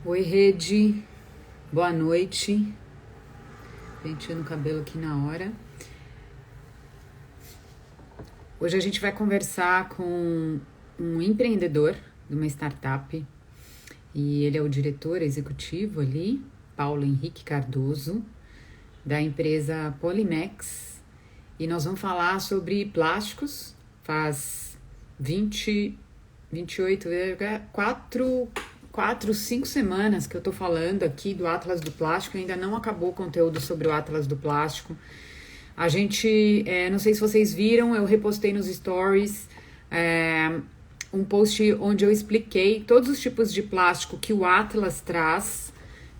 Oi, Rede. Boa noite. Penteando o cabelo aqui na hora. Hoje a gente vai conversar com um empreendedor de uma startup e ele é o diretor executivo ali, Paulo Henrique Cardoso, da empresa Polimex, e nós vamos falar sobre plásticos. Faz 28, 5 semanas que eu tô falando aqui do Atlas do Plástico, ainda não acabou o conteúdo sobre o Atlas do Plástico. A gente, não sei se vocês viram, eu repostei nos stories um post onde eu expliquei todos os tipos de plástico que o Atlas traz,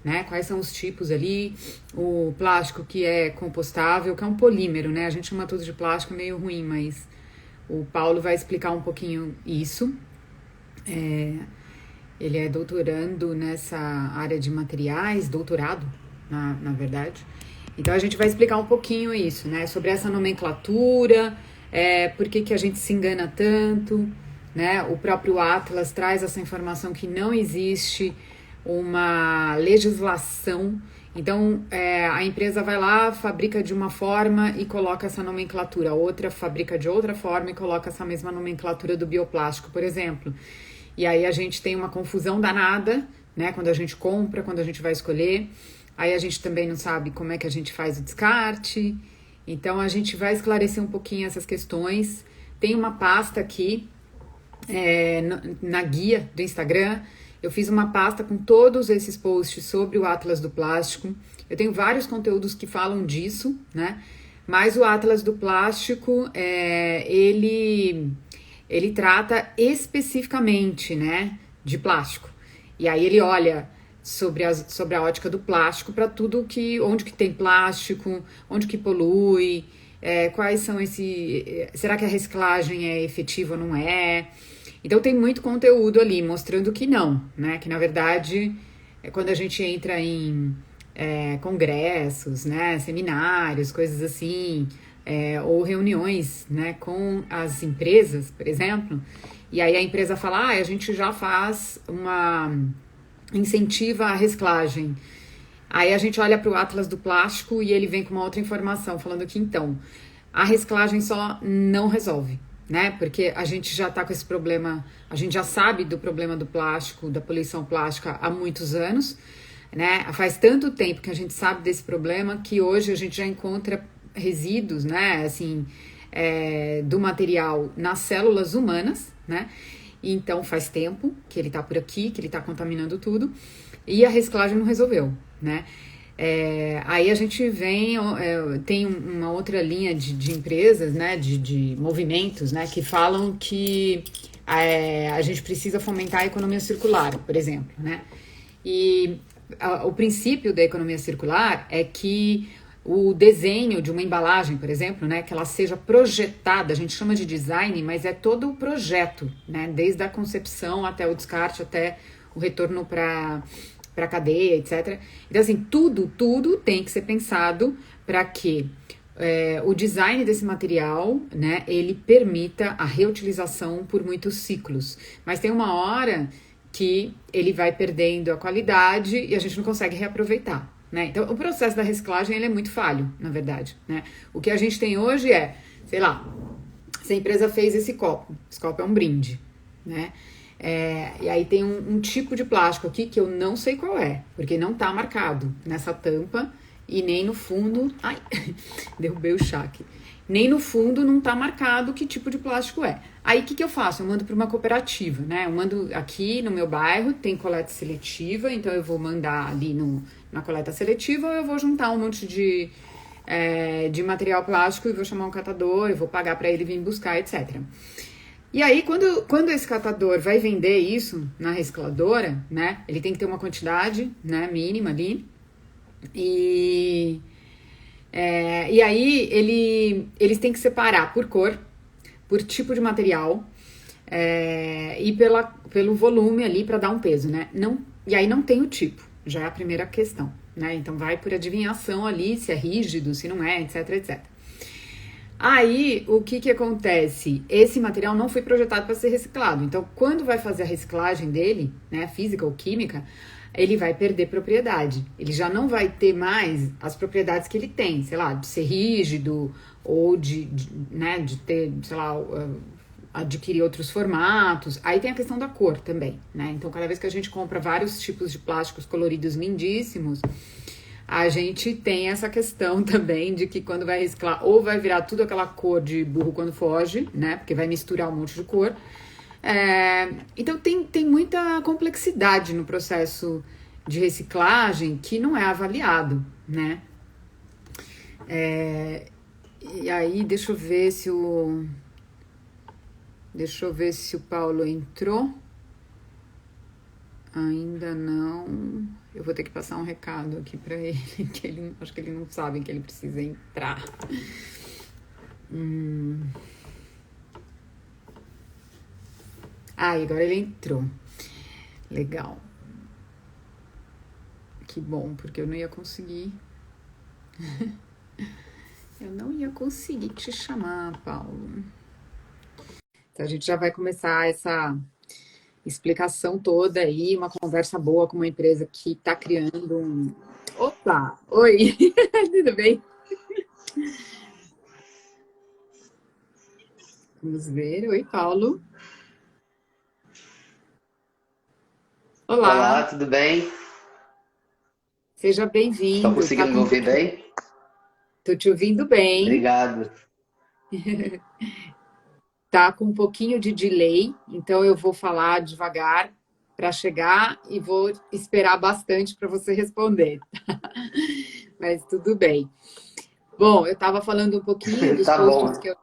né? Quais são os tipos ali, o plástico que é compostável, que é um polímero, né? A gente chama tudo de plástico, meio ruim, mas o Paulo vai explicar um pouquinho isso. Ele é doutorando nessa área de materiais, doutorado, na verdade. Então a gente vai explicar um pouquinho isso, né? Sobre essa nomenclatura, por que a gente se engana tanto, né? O próprio Atlas traz essa informação que não existe uma legislação. Então a empresa vai lá, fabrica de uma forma e coloca essa nomenclatura, outra fabrica de outra forma e coloca essa mesma nomenclatura do bioplástico, por exemplo. E aí a gente tem uma confusão danada, né? Quando a gente compra, quando a gente vai escolher. Aí a gente também não sabe como é que a gente faz o descarte. Então a gente vai esclarecer um pouquinho essas questões. Tem uma pasta aqui na guia do Instagram. Eu fiz uma pasta com todos esses posts sobre o Atlas do Plástico. Eu tenho vários conteúdos que falam disso, né? Mas o Atlas do Plástico, ele trata especificamente, né, de plástico. E aí ele olha sobre a ótica do plástico para tudo onde que tem plástico, onde que polui, quais são será que a reciclagem é efetiva ou não é? Então tem muito conteúdo ali mostrando que não, né, que na verdade quando a gente entra em congressos, né, seminários, coisas assim, ou reuniões, né, com as empresas, por exemplo, e aí a empresa fala, a gente já faz incentiva a reciclagem. Aí a gente olha para o Atlas do Plástico e ele vem com uma outra informação, falando que então, a reciclagem só não resolve, né, porque a gente já está com esse problema, a gente já sabe do problema do plástico, da poluição plástica há muitos anos, né, faz tanto tempo que a gente sabe desse problema que hoje a gente já encontra resíduos, né, assim, do material nas células humanas, né, então faz tempo que ele tá por aqui, que ele tá contaminando tudo, e a reciclagem não resolveu, né. Aí a gente tem uma outra linha de empresas, né, de movimentos, né, que falam que a gente precisa fomentar a economia circular, por exemplo, né, e o princípio da economia circular é que o desenho de uma embalagem, por exemplo, né, que ela seja projetada, a gente chama de design, mas é todo o projeto, né, desde a concepção até o descarte, até o retorno para a cadeia, etc. Então, assim, tudo tem que ser pensado para que o design desse material, né, ele permita a reutilização por muitos ciclos. Mas tem uma hora que ele vai perdendo a qualidade e a gente não consegue reaproveitar, né? Então, o processo da reciclagem ele é muito falho, na verdade, né? O que a gente tem hoje sei lá, se a empresa fez esse copo é um brinde, né? E aí tem um tipo de plástico aqui que eu não sei qual porque não tá marcado nessa tampa e nem no fundo... Ai, derrubei o chá aqui. Nem no fundo não tá marcado que tipo de plástico é. Aí o que eu faço? Eu mando para uma cooperativa, né? Eu mando aqui no meu bairro, tem coleta seletiva, então eu vou mandar ali na coleta seletiva, ou eu vou juntar um monte de material plástico e vou chamar um catador, eu vou pagar para ele vir buscar, etc. E aí, quando esse catador vai vender isso na recicladora, né? Ele tem que ter uma quantidade, né, mínima ali. E aí eles têm que separar por cor, por tipo de material e pelo volume ali para dar um peso, né? E aí não tem o tipo, já é a primeira questão, né? Então vai por adivinhação ali se é rígido, se não é, etc, etc. Aí, o que que acontece? Esse material não foi projetado para ser reciclado. Então, quando vai fazer a reciclagem dele, né, física ou química, ele vai perder propriedade. Ele já não vai ter mais as propriedades que ele tem, sei lá, de ser rígido ou né, de ter, sei lá, adquirir outros formatos. Aí tem a questão da cor também, né? Então, cada vez que a gente compra vários tipos de plásticos coloridos lindíssimos, a gente tem essa questão também de que quando vai reciclar, ou vai virar tudo aquela cor de burro quando foge, né? Porque vai misturar um monte de cor. Então tem muita complexidade no processo de reciclagem que não é avaliado, né? E aí, deixa eu ver se o Paulo entrou. Ainda não. Eu vou ter que passar um recado aqui para ele, que ele acho que ele não sabe que ele precisa entrar. Ah, e agora ele entrou. Legal. Que bom, porque eu não ia conseguir. Eu não ia conseguir te chamar, Paulo. Então a gente já vai começar essa explicação toda aí, uma conversa boa com uma empresa que está criando um. Opa! Oi! Tudo bem? Vamos ver. Oi, Paulo. Olá, Olá, tudo bem? seja Estão bem-vindo. Tá conseguindo me com um ouvir pouquinho. bem? Tô te ouvindo bem. Obrigado. Tá com um pouquinho de delay, então eu vou falar devagar para chegar e vou esperar bastante para você responder. Mas tudo bem. Bom, eu estava falando um pouquinho dos Tá posts bom. que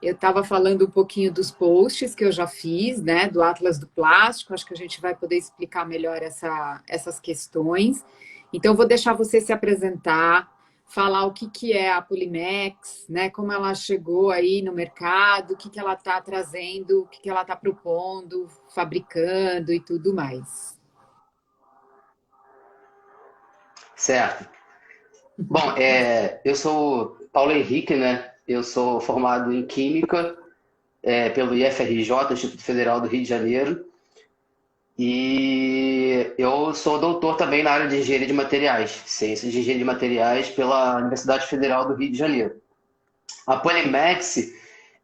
eu estava falando um pouquinho dos posts que eu já fiz, né, do Atlas do Plástico. Acho que a gente vai poder explicar melhor essas questões. Então, vou deixar você se apresentar, falar o que, que é a Polimex, né, como ela chegou aí no mercado, o que, que ela está trazendo, o que, que ela está propondo, fabricando e tudo mais. Certo. Bom, eu sou Paulo Henrique, né? Eu sou formado em Química pelo IFRJ, Instituto Federal do Rio de Janeiro, e eu sou doutor também na área de Engenharia de Materiais, Ciências de Engenharia de Materiais pela Universidade Federal do Rio de Janeiro. A Polimex,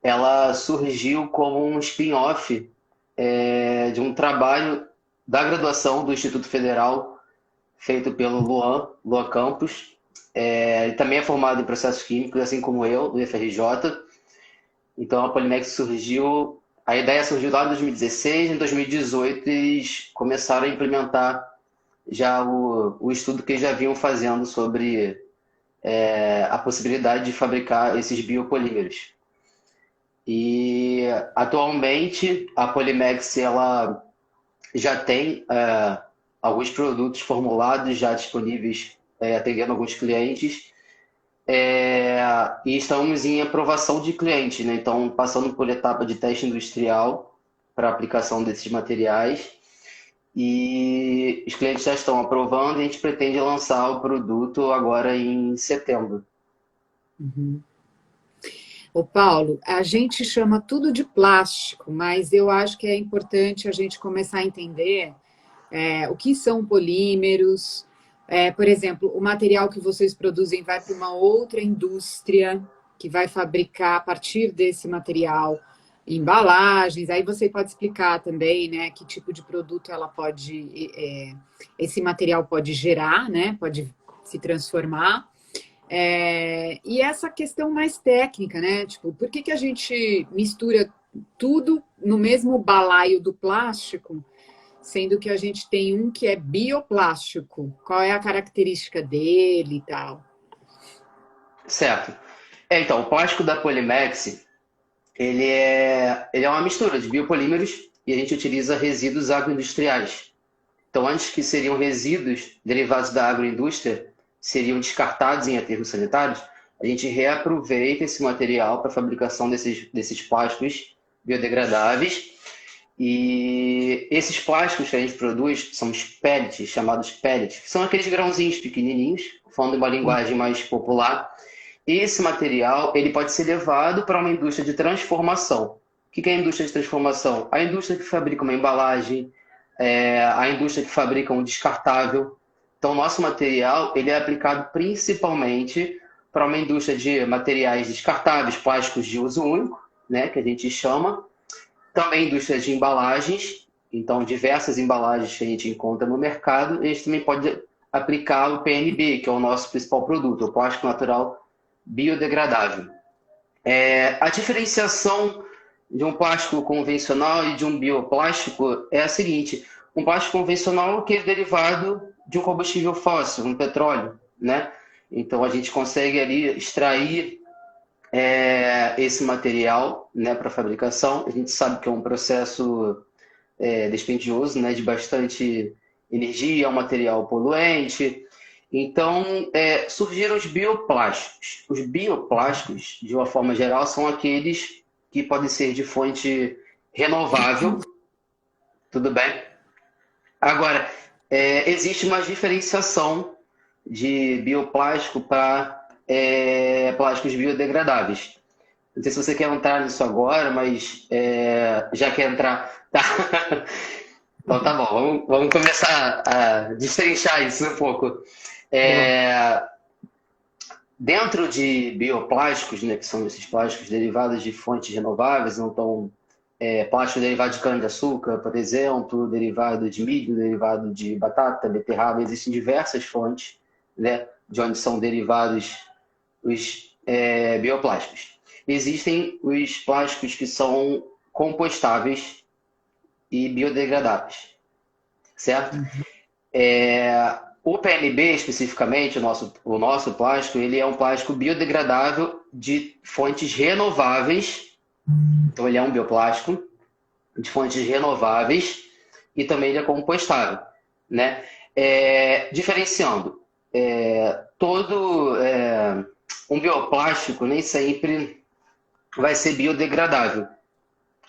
ela surgiu como um spin-off de um trabalho da graduação do Instituto Federal, feito pelo Luan Campos. Ele também é formado em processos químicos, assim como eu, do IFRJ. Então a Polimex surgiu, a ideia surgiu lá em 2016, em 2018 eles começaram a implementar já o estudo que eles já vinham fazendo sobre a possibilidade de fabricar esses biopolímeros. E atualmente a Polimex ela já tem alguns produtos formulados, já disponíveis, atendendo alguns clientes, e estamos em aprovação de clientes, né? Então, passando por etapa de teste industrial para aplicação desses materiais, e os clientes já estão aprovando e a gente pretende lançar o produto agora em setembro. Ô Paulo, a gente chama tudo de plástico, mas eu acho que é importante a gente começar a entender o que são polímeros. Por exemplo, o material que vocês produzem vai para uma outra indústria que vai fabricar a partir desse material embalagens. Aí você pode explicar também, né, que tipo de produto esse material pode gerar, né, pode se transformar. E essa questão mais técnica, né? Tipo, por que que a gente mistura tudo no mesmo balaio do plástico, sendo que a gente tem um que é bioplástico? Qual é a característica dele e tal? Certo. Então, o plástico da Polimex, ele é uma mistura de biopolímeros e a gente utiliza resíduos agroindustriais. Então, antes que seriam resíduos derivados da agroindústria, seriam descartados em aterros sanitários, a gente reaproveita esse material para a fabricação desses plásticos biodegradáveis. E esses plásticos que a gente produz são os pellets, chamados pellets, que são aqueles grãozinhos pequenininhos, falando uma linguagem mais popular. esse material ele pode ser levado para uma indústria de transformação. O que é a indústria de transformação? A indústria que fabrica uma embalagem, a indústria que fabrica um descartável. Então, nosso material ele é aplicado principalmente para uma indústria de materiais descartáveis, plásticos de uso único, né, que a gente chama. Também indústria de embalagens, então diversas embalagens que a gente encontra no mercado. E a gente também pode aplicar o PNB, que é o nosso principal produto, o plástico natural biodegradável. A diferenciação de um plástico convencional e de um bioplástico é a seguinte: um plástico convencional que é derivado de um combustível fóssil, um petróleo, né? Então a gente consegue ali extrair esse material, né, para fabricação. A gente sabe que é um processo dispendioso, né, de bastante energia, é um material poluente. Então, surgiram os bioplásticos. Os bioplásticos, de uma forma geral, são aqueles que podem ser de fonte renovável, tudo bem? Agora, existe uma diferenciação de bioplástico para plásticos biodegradáveis. Não sei se você quer entrar nisso agora, mas já quer entrar. Tá. Então tá bom, vamos começar a destrinchar isso um pouco. Dentro de bioplásticos, né, que são esses plásticos derivados de fontes renováveis, então plástico derivado de cana-de-açúcar, por exemplo, derivado de milho, derivado de batata, beterraba, existem diversas fontes, né, de onde são derivados os bioplásticos. Existem os plásticos que são compostáveis e biodegradáveis, certo? O PNB, especificamente, o nosso plástico, ele é um plástico biodegradável de fontes renováveis. Então, ele é um bioplástico de fontes renováveis e também ele é compostável, né? Diferenciando, um bioplástico nem sempre vai ser biodegradável,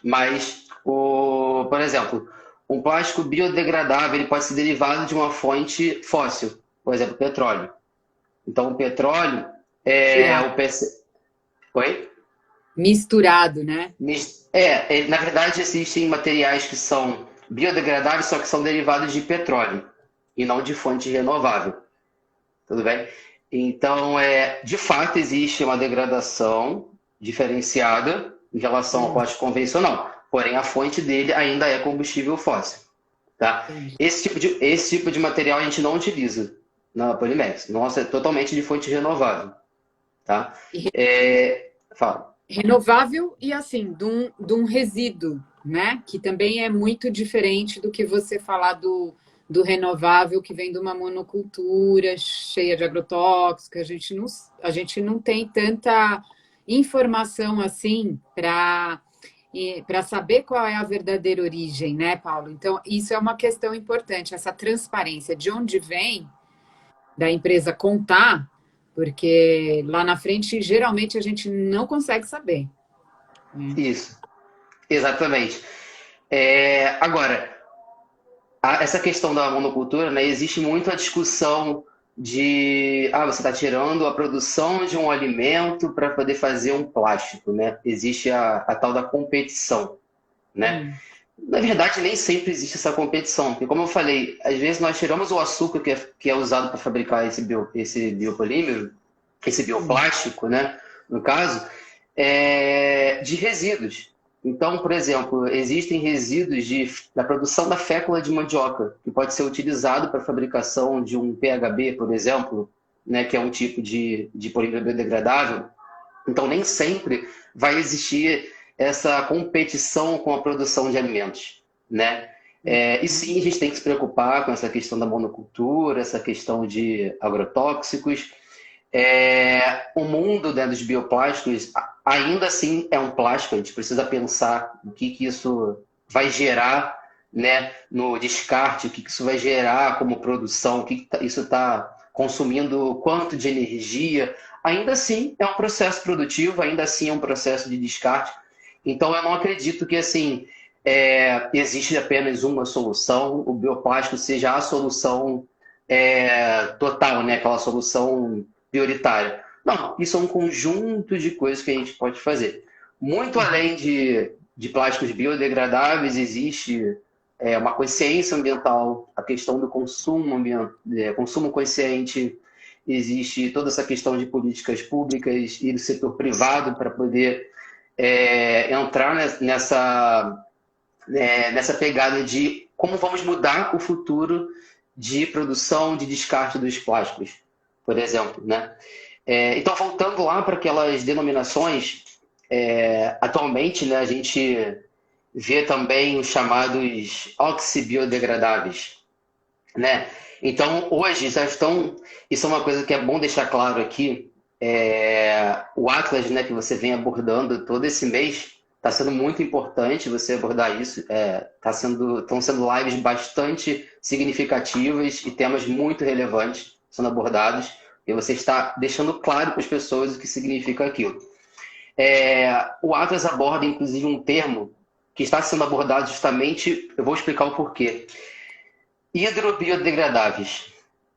mas, por exemplo, um plástico biodegradável ele pode ser derivado de uma fonte fóssil, por exemplo, petróleo. Então, o petróleo o PC. Oi? Misturado, né? Na verdade, existem materiais que são biodegradáveis, só que são derivados de petróleo e não de fonte renovável. Tudo bem? Então, de fato, existe uma degradação diferenciada em relação ao plástico convencional. Porém, a fonte dele ainda é combustível fóssil. Tá? Esse tipo de material a gente não utiliza na Polimex. Nossa, é totalmente de fonte renovável. Tá? Fala. Renovável e, assim, de um resíduo, né? Que também é muito diferente do que você falar do renovável que vem de uma monocultura cheia de agrotóxicos. A gente não tem tanta informação assim para saber qual é a verdadeira origem, né, Paulo? Então, isso é uma questão importante, essa transparência de onde vem da empresa contar, porque lá na frente, geralmente, a gente não consegue saber. Isso, exatamente. Agora, essa questão da monocultura, né, existe muito a discussão de você está tirando a produção de um alimento para poder fazer um plástico, né? Existe a tal da competição, né? Na verdade, nem sempre existe essa competição, porque como eu falei, às vezes nós tiramos o açúcar que é usado para fabricar esse biopolímero, esse bioplástico, né? No caso, de resíduos. Então, por exemplo, existem resíduos da produção da fécula de mandioca, que pode ser utilizado para a fabricação de um PHB, por exemplo, né, que é um tipo de polímero biodegradável. Então, nem sempre vai existir essa competição com a produção de alimentos, né? E sim, a gente tem que se preocupar com essa questão da monocultura, essa questão de agrotóxicos. O mundo, né, dos bioplásticos ainda assim é um plástico. A gente precisa pensar o que isso vai gerar, né, no descarte, o que isso vai gerar como produção, o que isso está consumindo, quanto de energia. Ainda assim é um processo produtivo, ainda assim é um processo de descarte. Então eu não acredito que assim existe apenas uma solução, o bioplástico seja a solução total, né, aquela solução prioritária. Não, isso é um conjunto de coisas que a gente pode fazer. Muito além de plásticos biodegradáveis, existe uma consciência ambiental, a questão do consumo, consumo consciente, existe toda essa questão de políticas públicas e do setor privado para poder entrar nessa pegada de como vamos mudar o futuro de produção, de descarte dos plásticos, por exemplo, né? Então, voltando lá para aquelas denominações, atualmente, né, a gente vê também os chamados oxibiodegradáveis, né? Então, hoje já estão... Isso é uma coisa que é bom deixar claro aqui. O Atlas, né, que você vem abordando todo esse mês, está sendo muito importante você abordar isso. Estão sendo lives bastante significativas e temas muito relevantes sendo abordados. E você está deixando claro para as pessoas o que significa aquilo. O Atlas aborda, inclusive, um termo que está sendo abordado justamente, eu vou explicar o porquê. Hidrobiodegradáveis,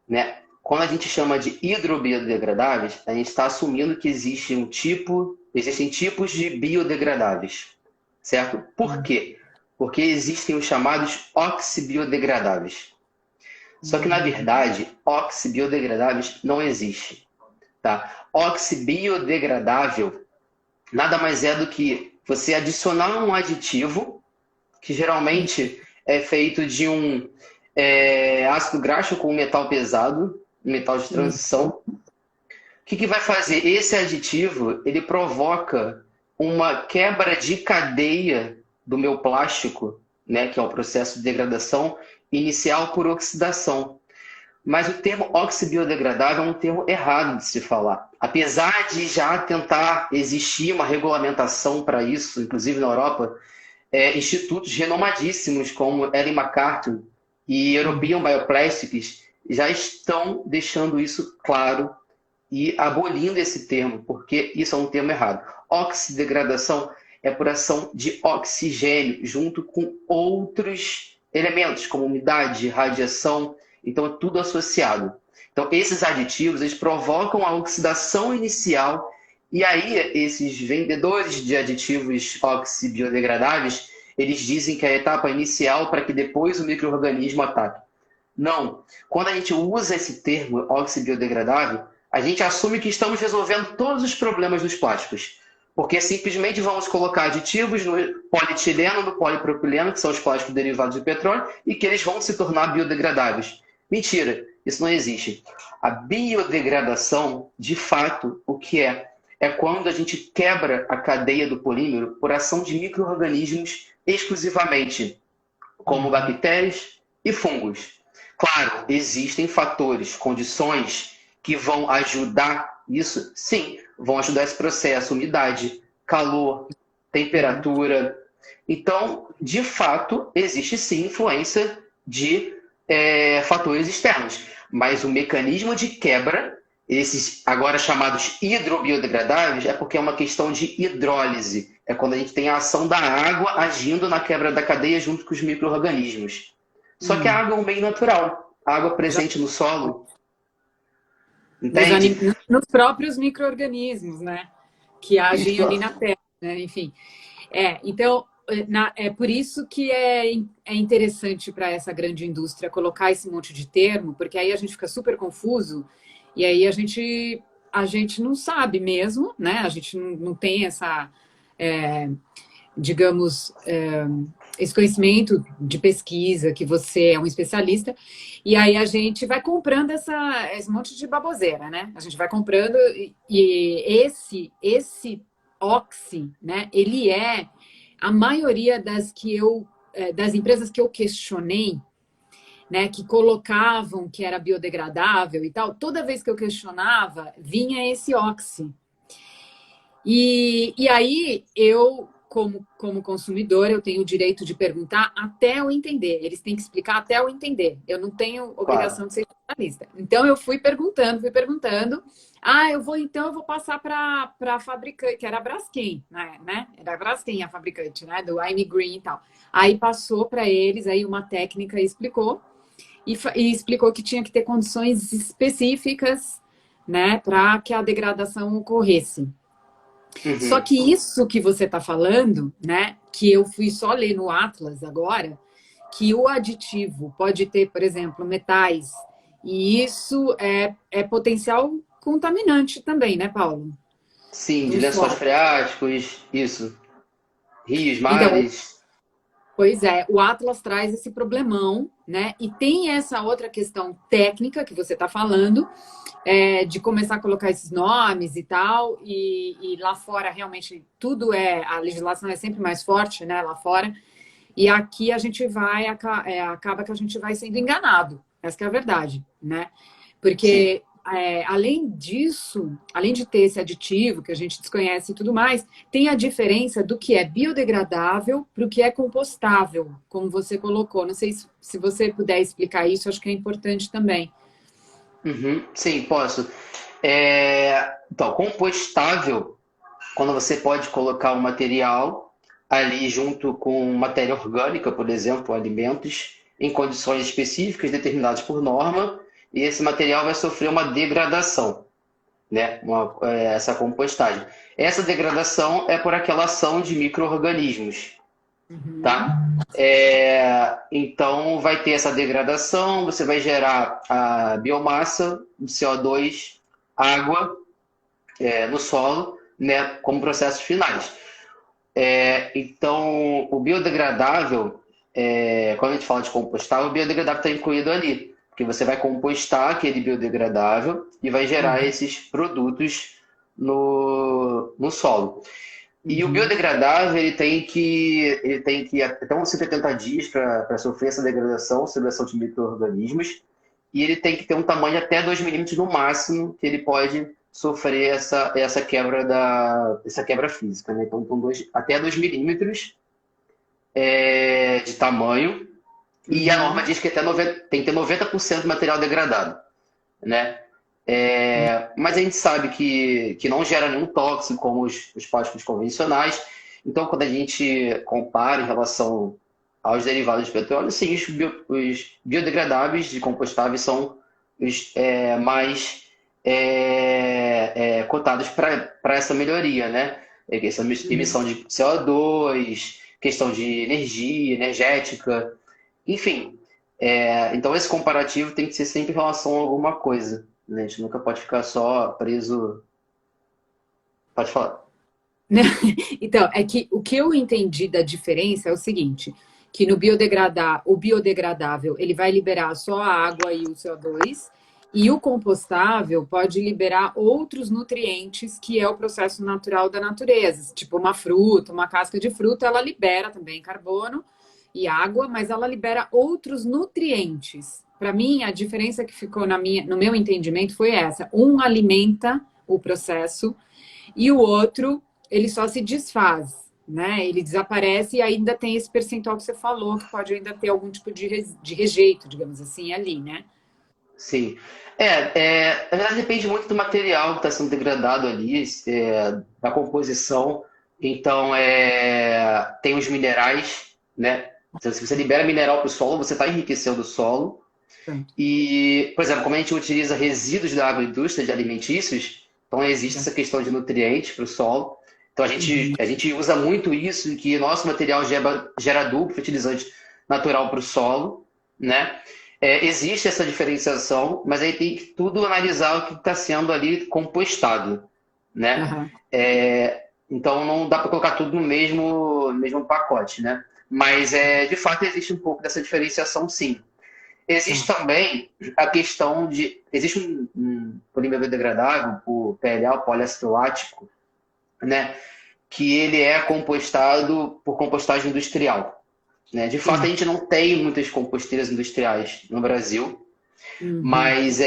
né? Quando a gente chama de hidrobiodegradáveis, a gente está assumindo que existem tipos de biodegradáveis, certo? Por quê? Porque existem os chamados oxibiodegradáveis. Só que, na verdade, oxibiodegradáveis não existe, tá? Oxibiodegradável nada mais é do que você adicionar um aditivo, que geralmente é feito de um ácido graxo com um metal pesado, um metal de transição. O que vai fazer? Esse aditivo, ele provoca uma quebra de cadeia do meu plástico, né, que é o processo de degradação inicial por oxidação. Mas o termo oxibiodegradável é um termo errado de se falar. Apesar de já tentar existir uma regulamentação para isso, inclusive na Europa, institutos renomadíssimos como Ellen MacArthur e European Bioplastics já estão deixando isso claro e abolindo esse termo, porque isso é um termo errado. Oxidegradação é por ação de oxigênio junto com outros elementos, como umidade, radiação. Então, é tudo associado. Então, esses aditivos, eles provocam a oxidação inicial e aí esses vendedores de aditivos oxibiodegradáveis, eles dizem que é a etapa inicial para que depois o micro-organismo ataque. Não. Quando a gente usa esse termo oxibiodegradável, a gente assume que estamos resolvendo todos os problemas dos plásticos. Porque simplesmente vamos colocar aditivos no polietileno, no polipropileno, que são os plásticos derivados de petróleo, e que eles vão se tornar biodegradáveis. Mentira, isso não existe. A biodegradação, de fato, o que é? É quando a gente quebra a cadeia do polímero por ação de micro-organismos exclusivamente, como bactérias e fungos. Claro, existem fatores, condições que vão ajudar isso? Sim, vão ajudar esse processo, umidade, calor, temperatura. Então, de fato, existe sim influência de fatores externos, mas o mecanismo de quebra, esses agora chamados hidrobiodegradáveis, é porque é uma questão de hidrólise. É quando a gente tem a ação da água agindo na quebra da cadeia junto com os micro-organismos. Só que a água é um bem natural. A água presente no solo. Entende? Nos próprios micro-organismos, né? Que agem ali na terra, né? Enfim. Então, é por isso que é interessante para essa grande indústria colocar esse monte de termo, porque aí a gente fica super confuso e aí a gente não sabe mesmo, né? A gente não tem essa, digamos, esse conhecimento de pesquisa, que você é um especialista, e aí a gente vai comprando esse monte de baboseira, né? A gente vai comprando e esse oxi, né? Ele a maioria das empresas que eu questionei, né, que colocavam que era biodegradável e tal, toda vez que eu questionava, vinha esse oxi. E aí eu, como consumidor, eu tenho o direito de perguntar até eu entender. Eles têm que explicar até eu entender. Eu não tenho obrigação de ser especialista. Então eu fui perguntando. Eu vou passar para a fabricante, que era a Braskem, né? Era a Braskem a fabricante, né? Do I'm Green e tal. Aí passou para eles, aí uma técnica explicou, e explicou que tinha que ter condições específicas, né, para que a degradação ocorresse. Só Uhum. que isso que você está falando, né, que eu fui só ler no Atlas agora, que o aditivo pode ter, por exemplo, metais, e isso é potencial contaminante também, né, Paulo? Sim, Para de o lençóis solo. freáticos, isso. Rios, Então, mares. pois é, o Atlas traz esse problemão, né? E tem essa outra questão técnica que você está falando, de começar a colocar esses nomes e tal, e lá fora realmente tudo a legislação é sempre mais forte, né? Lá fora. E aqui a gente acaba que a gente vai sendo enganado. Essa que é a verdade, né? Sim. Porque além disso, além de ter esse aditivo que a gente desconhece e tudo mais, tem a diferença do que é biodegradável para o que é compostável, como você colocou. Não sei se você puder explicar isso, acho que é importante também. Uhum. Sim, posso. Então, compostável, quando você pode colocar um material ali junto com matéria orgânica, por exemplo, alimentos, em condições específicas determinadas por norma, e esse material vai sofrer uma degradação, né? Essa compostagem. Essa degradação é por aquela ação de micro-organismos, Uhum, tá? Então vai ter essa degradação, você vai gerar a biomassa, o CO2, água, no solo, né, como processos finais. Então, o biodegradável, quando a gente fala de compostar, o biodegradável está incluído ali, porque você vai compostar aquele biodegradável e vai gerar uhum, esses produtos no solo. E o uhum. biodegradável ele tem que ir até uns 180 dias para sofrer essa degradação, sob ação de micro-organismos, e ele tem que ter um tamanho até 2 milímetros no máximo, que ele pode sofrer essa quebra física, né? Então, até 2 milímetros de tamanho, e a norma Uhum. diz que até 90, tem que ter 90% do material degradado, né? Mas a gente sabe que não gera nenhum tóxico como os plásticos convencionais. Então, quando a gente compara em relação aos derivados de petróleo, sim, os biodegradáveis de compostáveis são os mais cotados para essa melhoria, né? Essa Uhum. emissão de CO2, questão de energia, energética, enfim. Então, esse comparativo tem que ser sempre em relação a alguma coisa, né? A gente nunca pode ficar só preso. Pode falar. Né? Então, é que o que eu entendi da diferença é o seguinte, que no o biodegradável, ele vai liberar só a água e o CO2, e o compostável pode liberar outros nutrientes, que é o processo natural da natureza. Tipo uma fruta, uma casca de fruta, ela libera também carbono e água, mas ela libera outros nutrientes. Para mim, a diferença que ficou no meu entendimento foi essa. Um alimenta o processo e o outro, ele só se desfaz, né? Ele desaparece e ainda tem esse percentual que você falou, que pode ainda ter algum tipo de rejeito, digamos assim, ali, né? Sim. Na verdade, depende muito do material que está sendo degradado ali, da composição. Então, tem os minerais, né? Então, se você libera mineral para o solo, você está enriquecendo o solo. Pronto. E, por exemplo, como a gente utiliza resíduos da agroindústria de alimentícios, então existe essa questão de nutrientes para o solo. Então Uhum. a gente usa muito isso, que nosso material gera adubo, fertilizante natural para o solo, né? Existe essa diferenciação, mas aí tem que tudo analisar o que está sendo ali compostado, né? Uhum. Então não dá para colocar tudo no mesmo pacote, né? Mas de fato existe um pouco dessa diferenciação, sim. Existe Tá. também a questão de. Existe um polímero biodegradável, o PLA, o poliácido lático, né? Que ele é compostado por compostagem industrial. Né? De fato, a Sim. gente não tem muitas composteiras industriais no Brasil, Uhum. mas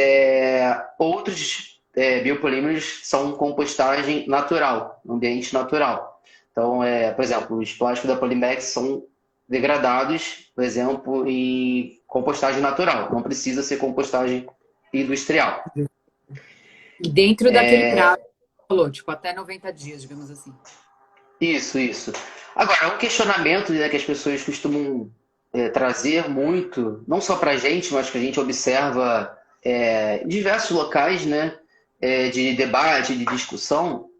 outros biopolímeros são compostagem natural, no ambiente natural. Então, por exemplo, os plásticos da Polimex são degradados, por exemplo, em compostagem natural. Não precisa ser compostagem industrial. E dentro daquele prazo, falou, tipo, até 90 dias, digamos assim. Isso, isso. Agora, um questionamento, né, que as pessoas costumam trazer muito, não só para a gente, mas que a gente observa em diversos locais, né? de debate, de discussão,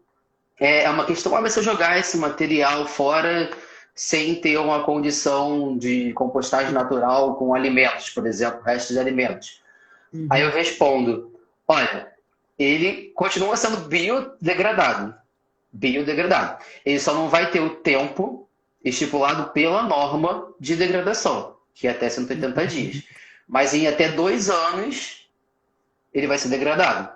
é uma questão, mas se eu jogar esse material fora sem ter uma condição de compostagem natural com alimentos, por exemplo, restos de alimentos. Aí eu Uhum. respondo, olha, ele continua sendo biodegradado. Biodegradado. Ele só não vai ter o tempo estipulado pela norma de degradação, que é até 180 dias. Mas em até 2 anos ele vai ser degradado.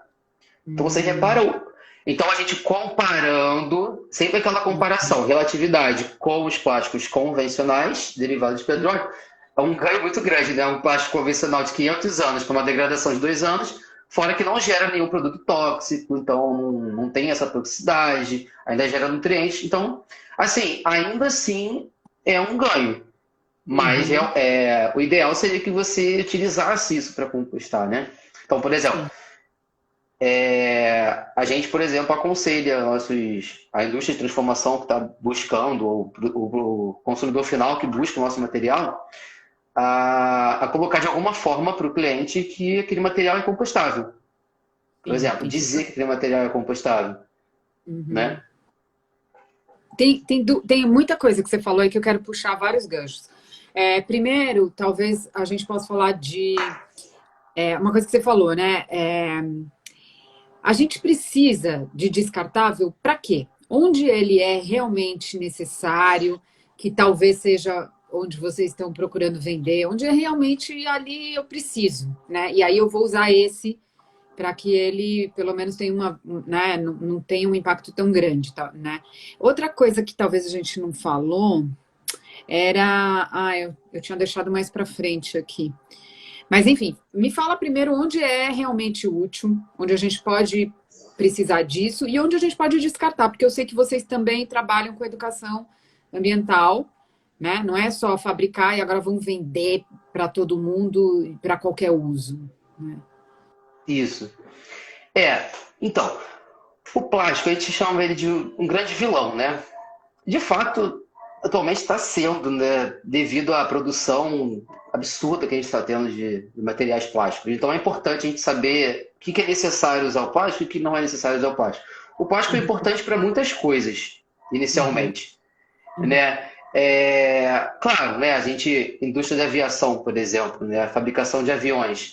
Então você Uhum. repara. Então a gente comparando, sempre aquela comparação, relatividade com os plásticos convencionais, derivados de petróleo, é um ganho muito grande, né? Um plástico convencional de 500 anos para uma degradação de 2 anos, fora que não gera nenhum produto tóxico, então não tem essa toxicidade, ainda gera nutrientes. Então, assim, ainda assim é um ganho. Mas Uhum. o ideal seria que você utilizasse isso para compostar, né? Então, por exemplo, Sim. a gente, por exemplo, aconselha a indústria de transformação que está buscando, ou o consumidor final que busca o nosso material, a colocar de alguma forma para o cliente que aquele material é compostável. Por Sim, exemplo, tem que. dizer que aquele material é compostável, Uhum. né? Tem muita coisa que você falou aí que eu quero puxar vários ganchos. Primeiro, talvez a gente possa falar de uma coisa que você falou, né? A gente precisa de descartável para quê? Onde ele é realmente necessário, que talvez seja onde vocês estão procurando vender, onde é realmente ali eu preciso, né? E aí eu vou usar esse para que ele pelo menos tenha né, não tenha um impacto tão grande, tá, né? Outra coisa que talvez a gente não falou era, eu tinha deixado mais para frente aqui. Mas enfim, me fala primeiro onde é realmente útil, onde a gente pode precisar disso e onde a gente pode descartar, porque eu sei que vocês também trabalham com educação ambiental, né? Não é só fabricar e agora vão vender para todo mundo, para qualquer uso, né? Isso. Então, o plástico, a gente chama ele de um grande vilão, né? De fato, atualmente está sendo, né? Devido à produção absurda que a gente está tendo de materiais plásticos. Então é importante a gente saber o que é necessário usar o plástico e o que não é necessário usar o plástico. O plástico é Uhum, importante para muitas coisas, uhum, inicialmente, uhum, né? Claro, né? A gente, indústria de aviação, por exemplo, né? A fabricação de aviões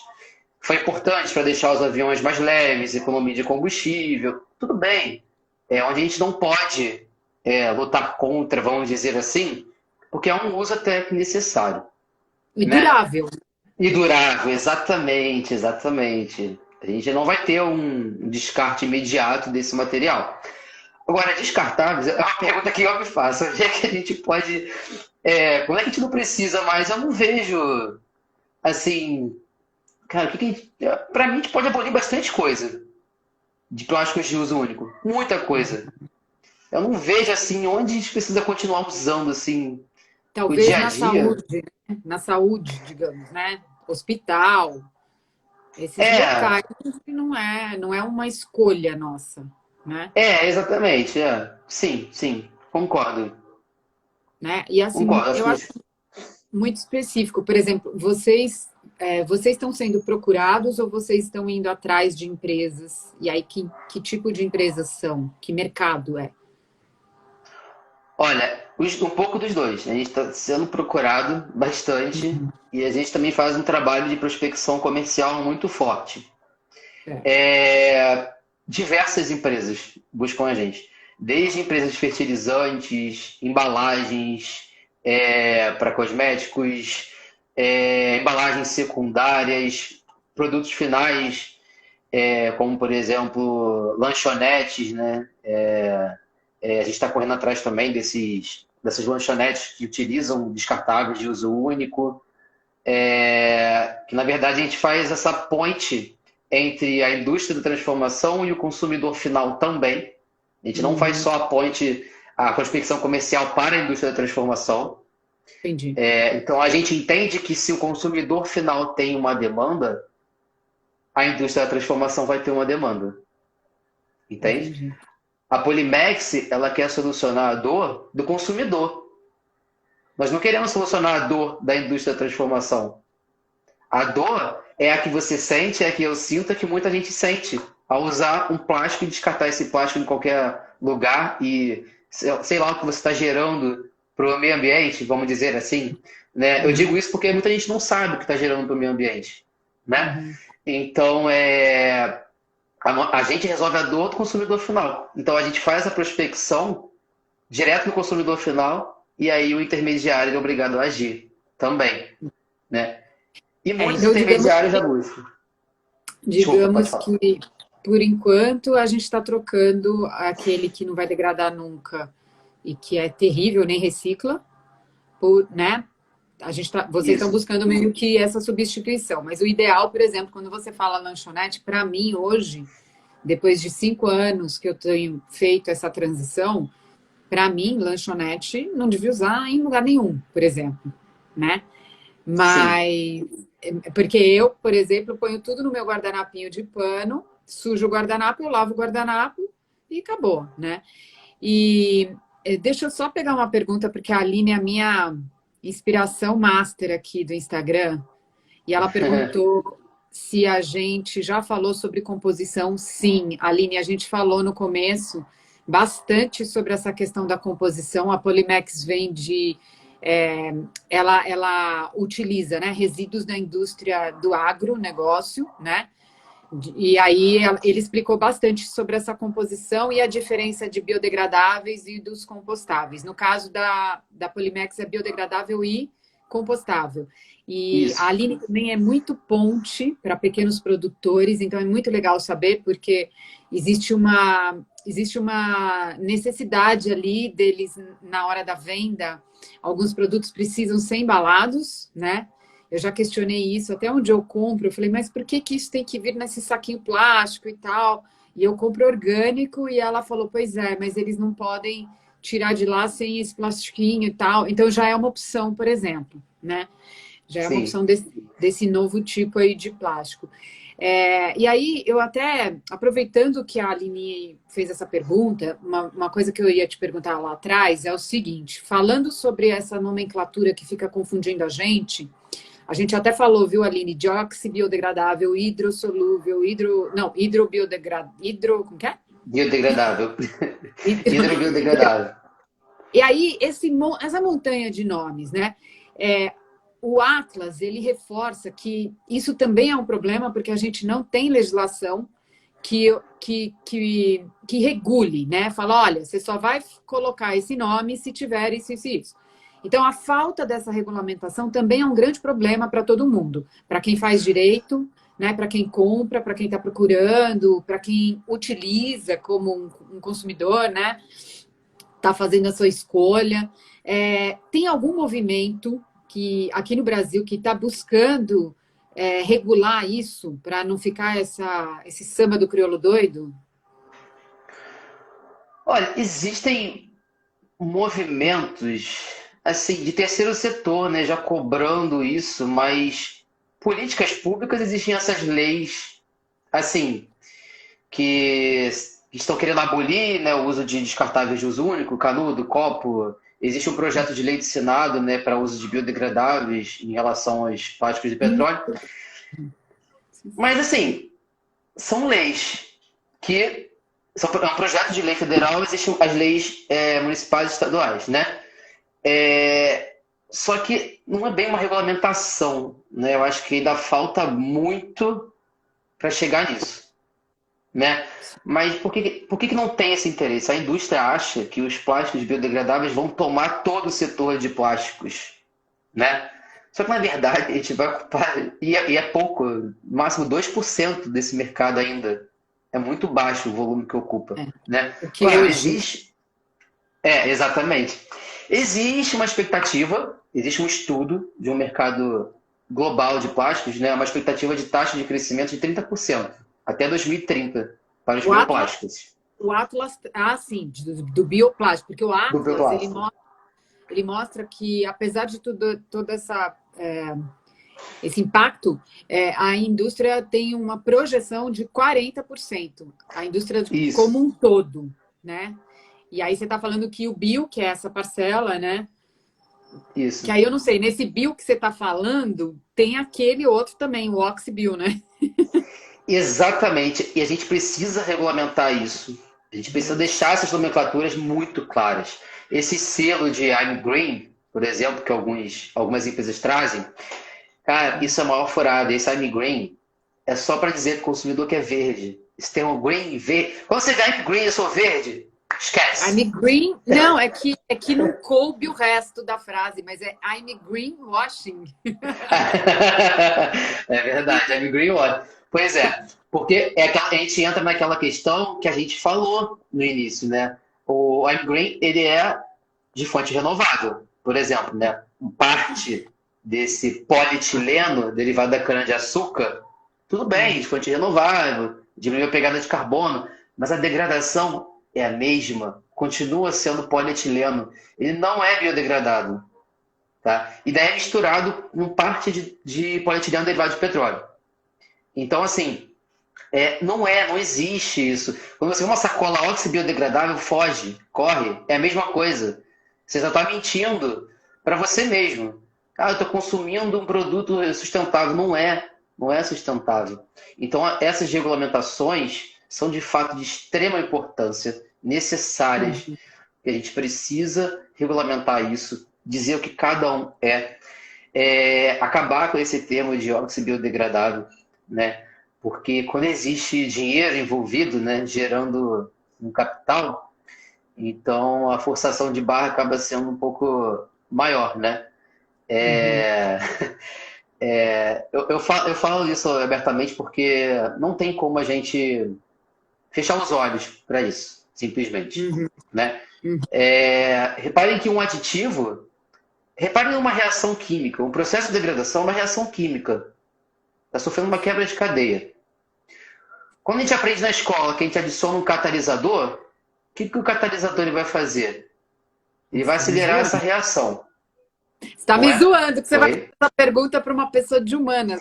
foi importante para deixar os aviões mais leves, economia de combustível, tudo bem. Onde a gente não pode lutar contra, vamos dizer assim, porque é um uso até que necessário, e né? durável. E durável, exatamente, exatamente. A gente não vai ter um descarte imediato desse material. Agora, descartáveis, é uma pergunta que eu me faço. Onde é que a gente pode. Como é que a gente não precisa mais? Eu não vejo, assim. Cara, pra mim, a gente pode abolir bastante coisa de plásticos de uso único. Muita coisa. Eu não vejo, assim, onde a gente precisa continuar usando, assim, o Talvez dia a dia. na saúde, digamos, né? Hospital, esses É, locais que não é uma escolha nossa, né? exatamente. Sim, sim. Concordo. Né? E assim, Concordo. Acho eu que acho muito específico. Por exemplo, vocês estão sendo procurados ou vocês estão indo atrás de empresas? E aí, que tipo de empresas são? Que mercado é? olha, um pouco dos dois. A gente está sendo procurado bastante e a gente também faz um trabalho de prospecção comercial muito forte. Certo. Diversas empresas buscam a gente, desde empresas de fertilizantes, embalagens para cosméticos, embalagens secundárias, produtos finais, como por exemplo lanchonetes, né? A gente está correndo atrás também dessas lanchonetes que utilizam descartáveis de uso único, que na verdade a gente faz essa ponte entre a indústria da transformação e o consumidor final também. A gente não faz Uhum, só a ponte, a prospecção comercial para a indústria da transformação. entendi. Então a gente entende que se o consumidor final tem uma demanda, a indústria da transformação vai ter uma demanda. Entende? Entendi. A Polimex, ela quer solucionar a dor do consumidor. Nós não queremos solucionar a dor da indústria da transformação. A dor é a que você sente, é a que eu sinto, é a que muita gente sente. a usar um plástico e descartar esse plástico em qualquer lugar e sei lá o que você está gerando para o meio ambiente, vamos dizer assim, né? Eu Uhum, digo isso porque muita gente não sabe o que está gerando para o meio ambiente, né? uhum. Então, a gente resolve a dor do consumidor final. Então, a gente faz a prospecção direto no consumidor final e aí o intermediário é obrigado a agir também, né? E muitos Então, intermediários já buscam. Desculpa, pode digamos falar. que, por enquanto, a gente está trocando aquele que não vai degradar nunca e que é terrível, nem recicla, por, né? Vocês estão Isso. buscando meio que essa substituição, mas o ideal, por exemplo, quando você fala lanchonete, para mim hoje, depois de 5 anos que eu tenho feito essa transição, para mim, lanchonete não devia usar em lugar nenhum, por exemplo, né? Sim. Mas porque eu, por exemplo, ponho tudo no meu guardanapinho de pano, sujo o guardanapo, eu lavo o guardanapo e acabou, né? E deixa eu só pegar uma pergunta, porque a Aline é a minha inspiração master aqui do Instagram, e ela perguntou se a gente já falou sobre composição. Sim, Aline, a gente falou no começo bastante sobre essa questão da composição. A Polimex vem de. é, ela utiliza, né, resíduos da indústria do agronegócio, né? E aí ele explicou bastante sobre essa composição e a diferença de biodegradáveis e dos compostáveis. No caso da Polimex é biodegradável e compostável. E a Isso. Aline também é muito ponte para pequenos produtores, então é muito legal saber, porque existe uma necessidade ali deles na hora da venda. Alguns produtos precisam ser embalados, né? Eu já questionei isso, até onde eu compro, eu falei, mas por que que isso tem que vir nesse saquinho plástico e tal? E eu compro orgânico e ela falou, pois é, mas eles não podem tirar de lá sem esse plastiquinho e tal. Então já é uma opção, por exemplo, né? Já é uma Sim. opção desse novo tipo aí de plástico. E aí, eu até, aproveitando que a Aline fez essa pergunta, uma coisa que eu ia te perguntar lá atrás é o seguinte: falando sobre essa nomenclatura que fica confundindo a gente até falou, viu, Aline, de oxibiodegradável, hidrossolúvel, como que é? Biodegradável. Hidro- Hidrobiodegradável. E aí, essa montanha de nomes, né? É, o Atlas, ele reforça que isso também é um problema, porque a gente não tem legislação que, que regule, né? Fala, olha, você só vai colocar esse nome se tiver isso, isso e isso. Então, a falta dessa regulamentação também é um grande problema para todo mundo, para quem faz direito, né, para quem compra, para quem está procurando, para quem utiliza como um consumidor, né, está fazendo a sua escolha. Tem algum movimento que aqui no Brasil que está buscando regular isso para não ficar esse samba do crioulo doido? Olha, existem movimentos assim de terceiro setor, né, já cobrando isso, mas políticas públicas existem essas leis assim que estão querendo abolir, né, o uso de descartáveis de uso único, canudo, copo. Existe um projeto de lei do Senado, né, para uso de biodegradáveis em relação aos plásticos de Sim. petróleo. Mas assim, são leis que é um projeto de lei federal, existem as leis municipais e estaduais, né? Só que não é bem uma regulamentação, né? Eu acho que ainda falta muito para chegar nisso, né? Mas por que não tem esse interesse? A indústria acha que os plásticos biodegradáveis vão tomar todo o setor de plásticos, né? Só que na verdade a gente vai ocupar, e é pouco, no máximo 2% desse mercado ainda. É muito baixo o volume que ocupa, né? Porque Claro, hoje, existe. Exatamente. Existe uma expectativa, existe um estudo de um mercado global de plásticos, né? Uma expectativa de taxa de crescimento de 30% até 2030 para os o Atlas, bioplásticos. sim, do bioplástico, porque o Do Atlas, bioplástico. ele mostra que, apesar de tudo, toda esse impacto, a indústria tem uma projeção de 40%, a indústria como Isso, um todo, né? E aí você está falando que o bio, que é essa parcela, né? Que isso. aí eu não sei, nesse bio que você está falando, tem aquele outro também, o Oxibio, né? Exatamente. E a gente precisa regulamentar isso. A gente precisa deixar essas nomenclaturas muito claras. Esse selo de I'm Green, por exemplo, que algumas empresas trazem, cara, isso é a maior furada. Esse I'm Green é só para dizer para o consumidor que é verde. Esse termo green, verde. Quando você vê I'm Green, eu sou verde, esquece. I'm green. Não, é que não coube o resto da frase, mas é I'm greenwashing. É verdade, I'm Green Water. Pois é, porque a gente entra naquela questão que a gente falou no início, né? O I'm Green, ele é de fonte renovável, por exemplo, né? Parte desse polietileno derivado da cana-de-açúcar, tudo bem, de fonte renovável, diminui a pegada de carbono, mas a degradação é a mesma, continua sendo polietileno. Ele não é biodegradável, tá? E daí é misturado com parte de polietileno derivado de petróleo. Então, assim, não existe isso. Quando você vê uma sacola oxibiodegradável, foge, corre, é a mesma coisa. Você já está mentindo para você mesmo. Ah, eu estou consumindo um produto sustentável. Não é sustentável. Então, essas regulamentações são de fato de extrema importância, necessárias. E a gente precisa regulamentar isso, dizer o que cada um acabar com esse termo de óxido biodegradável, né? Porque quando existe dinheiro envolvido, né, gerando um capital, então a forçação de barra acaba sendo um pouco maior, né? É, eu falo isso abertamente porque não tem como a gente fechar os olhos para isso, simplesmente, né? Reparem que um aditivo, reparem numa reação química, um processo de degradação é uma reação química, está sofrendo uma quebra de cadeia. Quando a gente aprende na escola que a gente adiciona um catalisador, o que o catalisador ele vai fazer? Ele vai acelerar essa reação. Você está me zoando, que você vai Oi? fazer essa pergunta para uma pessoa de humanas.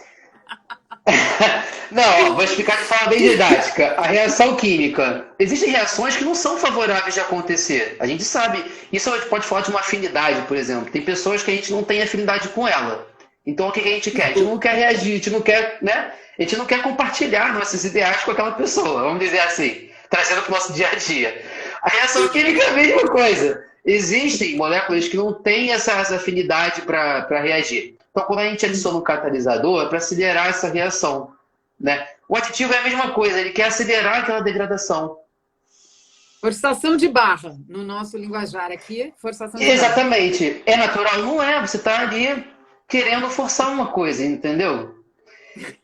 Não, vou explicar de forma bem didática. A reação química. Existem reações que não são favoráveis de acontecer. A gente sabe. Isso a gente pode falar de uma afinidade, por exemplo. Tem pessoas que a gente não tem afinidade com ela. Então o que a gente quer? A gente não quer reagir, a gente não quer, né? A gente não quer compartilhar nossos ideais com aquela pessoa, vamos dizer assim, trazendo para o nosso dia a dia. A reação química é a mesma coisa. Existem moléculas que não têm essa afinidade para reagir. Então, quando a gente adiciona um catalisador, é para acelerar essa reação, né? O aditivo é a mesma coisa, ele quer acelerar aquela degradação. Forçação de barra, no nosso linguajar aqui, forçação de barra. Exatamente. É natural? Não é. Você está ali querendo forçar uma coisa, entendeu?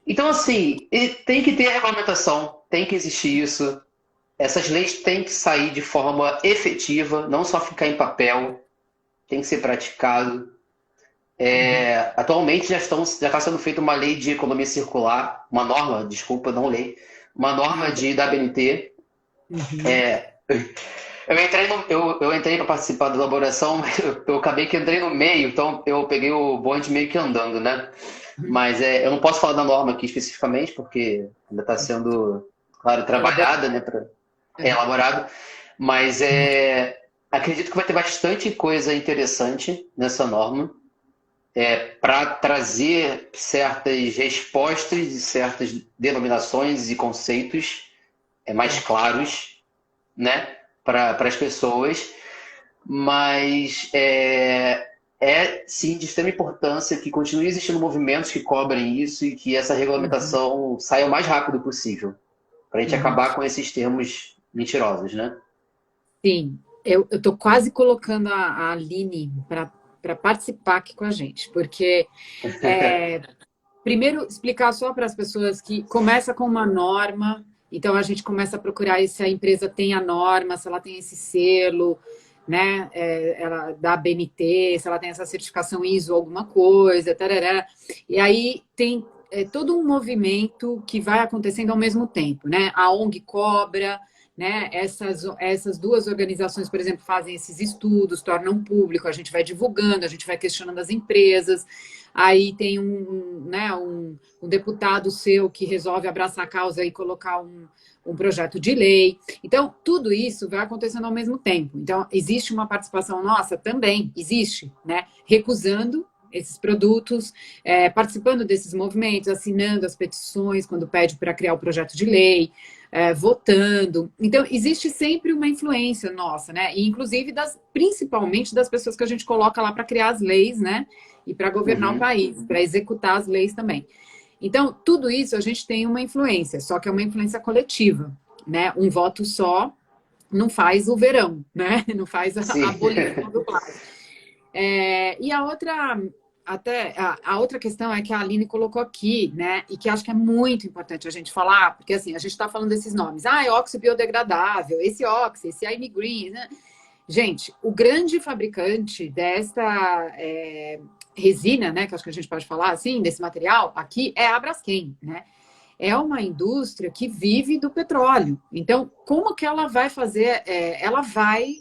Então, assim, tem que ter regulamentação, tem que existir isso. Essas leis têm que sair de forma efetiva, não só ficar em papel, tem que ser praticado. Atualmente já está sendo feita uma lei de economia circular, uma norma, desculpa, não lei, uma norma da ABNT. Eu entrei para participar da elaboração, mas eu acabei que entrei no meio, então eu peguei o bonde meio que andando, né? Mas eu não posso falar da norma aqui especificamente, porque ainda está sendo, claro, trabalhada, né? Elaborado. Mas acredito que vai ter bastante coisa interessante nessa norma para trazer certas respostas e certas denominações e conceitos mais claros, né? Para as pessoas. Mas sim de extrema importância que continue existindo movimentos que cobrem isso e que essa regulamentação saia o mais rápido possível, para a gente acabar com esses termos mentirosos, né? Sim, eu estou quase colocando a Aline para participar aqui com a gente, porque primeiro explicar só para as pessoas que começa com uma norma, então a gente começa a procurar se a empresa tem a norma, se ela tem esse selo, né, ela da ABNT, se ela tem essa certificação ISO alguma coisa, tarará. E aí tem todo um movimento que vai acontecendo ao mesmo tempo, né? A ONG cobra, né? Essas duas organizações, por exemplo, fazem esses estudos, tornam público, a gente vai divulgando, a gente vai questionando as empresas. Aí tem um deputado seu que resolve abraçar a causa e colocar um projeto de lei. Então, tudo isso vai acontecendo ao mesmo tempo. Então, existe uma participação nossa? Também existe, né? Recusando esses produtos, participando desses movimentos, assinando as petições quando pede para criar o projeto de lei, votando. Então, existe sempre uma influência nossa, né? E, inclusive, principalmente das pessoas que a gente coloca lá para criar as leis, né? E para governar o Uhum. país, para executar as leis também. Então, tudo isso a gente tem uma influência, só que é uma influência coletiva, né? Um voto só não faz o verão, né? Não faz a Sim. abolição do plástico. E a outra, até a outra questão é que a Aline colocou aqui, né? E que acho que é muito importante a gente falar, porque assim, a gente está falando desses nomes. Ah, é óxido biodegradável, esse óxido, esse Amy Green, né? Gente, o grande fabricante desta resina, né? Que acho que a gente pode falar assim, desse material aqui é a Braskem, né? É uma indústria que vive do petróleo. Então, como que ela vai fazer? Ela vai.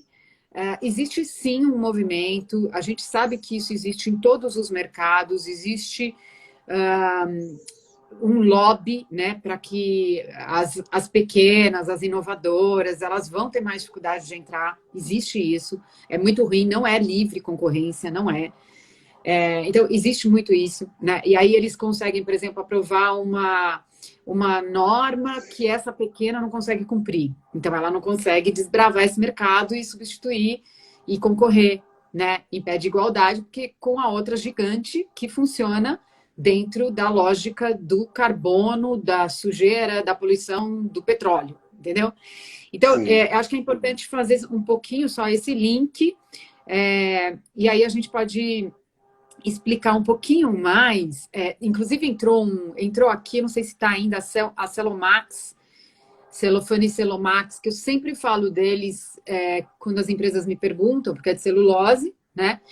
Existe sim um movimento, a gente sabe que isso existe em todos os mercados, existe um lobby, né, para que as pequenas, as inovadoras, elas vão ter mais dificuldade de entrar. Existe isso. É muito ruim, não é livre concorrência, não é. Então, existe muito isso, né? E aí eles conseguem, por exemplo, aprovar uma norma que essa pequena não consegue cumprir. Então, ela não consegue desbravar esse mercado e substituir e concorrer, né? Em pé de igualdade, porque com a outra gigante que funciona dentro da lógica do carbono, da sujeira, da poluição do petróleo, entendeu? Então, Sim. acho que é importante fazer um pouquinho só esse link, e aí a gente pode explicar um pouquinho mais. Inclusive entrou aqui, não sei se está ainda a Celomax, Celofane e Celomax, que eu sempre falo deles quando as empresas me perguntam, porque é de celulose, né?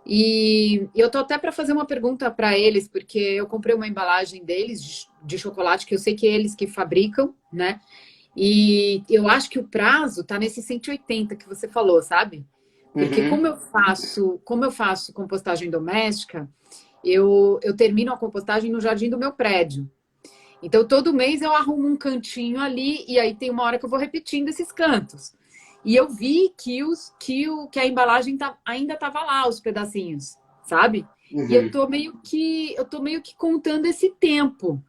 E eu tô até para fazer uma pergunta para eles, porque eu comprei uma embalagem deles de chocolate, que eu sei que é eles que fabricam, né? E eu acho que o prazo tá nesse 180 que você falou, sabe? Porque Uhum. como eu faço compostagem doméstica, eu termino a compostagem no jardim do meu prédio. Então, todo mês eu arrumo um cantinho ali e aí tem uma hora que eu vou repetindo esses cantos. E eu vi que a embalagem ainda estava lá, os pedacinhos, sabe? E Uhum. eu tô meio que contando esse tempo.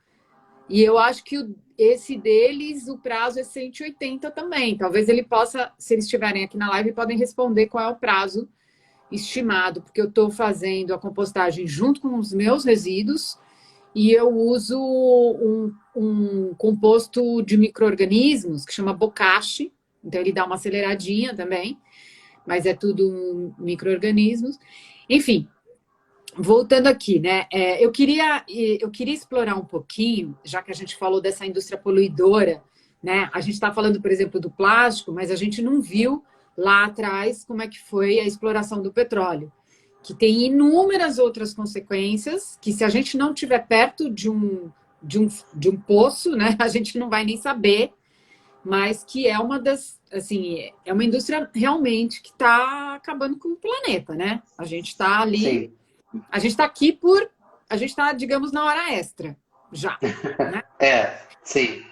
E eu acho que esse deles, o prazo é 180 também. Talvez ele possa, se eles estiverem aqui na live, podem responder qual é o prazo estimado, porque eu estou fazendo a compostagem junto com os meus resíduos e eu uso um composto de micro-organismos que chama bocashi, então ele dá uma aceleradinha também, mas é tudo micro-organismos. Enfim, voltando aqui, né? Eu queria explorar um pouquinho, já que a gente falou dessa indústria poluidora, né? A gente está falando, por exemplo, do plástico, mas a gente não viu lá atrás como é que foi a exploração do petróleo, que tem inúmeras outras consequências, que se a gente não estiver perto de um poço, né? A gente não vai nem saber, mas que é uma das, assim, é uma indústria realmente que está acabando com o planeta, né? A gente está ali Sim. a gente está aqui por. A gente está, digamos, na hora extra, já. Né? Sim.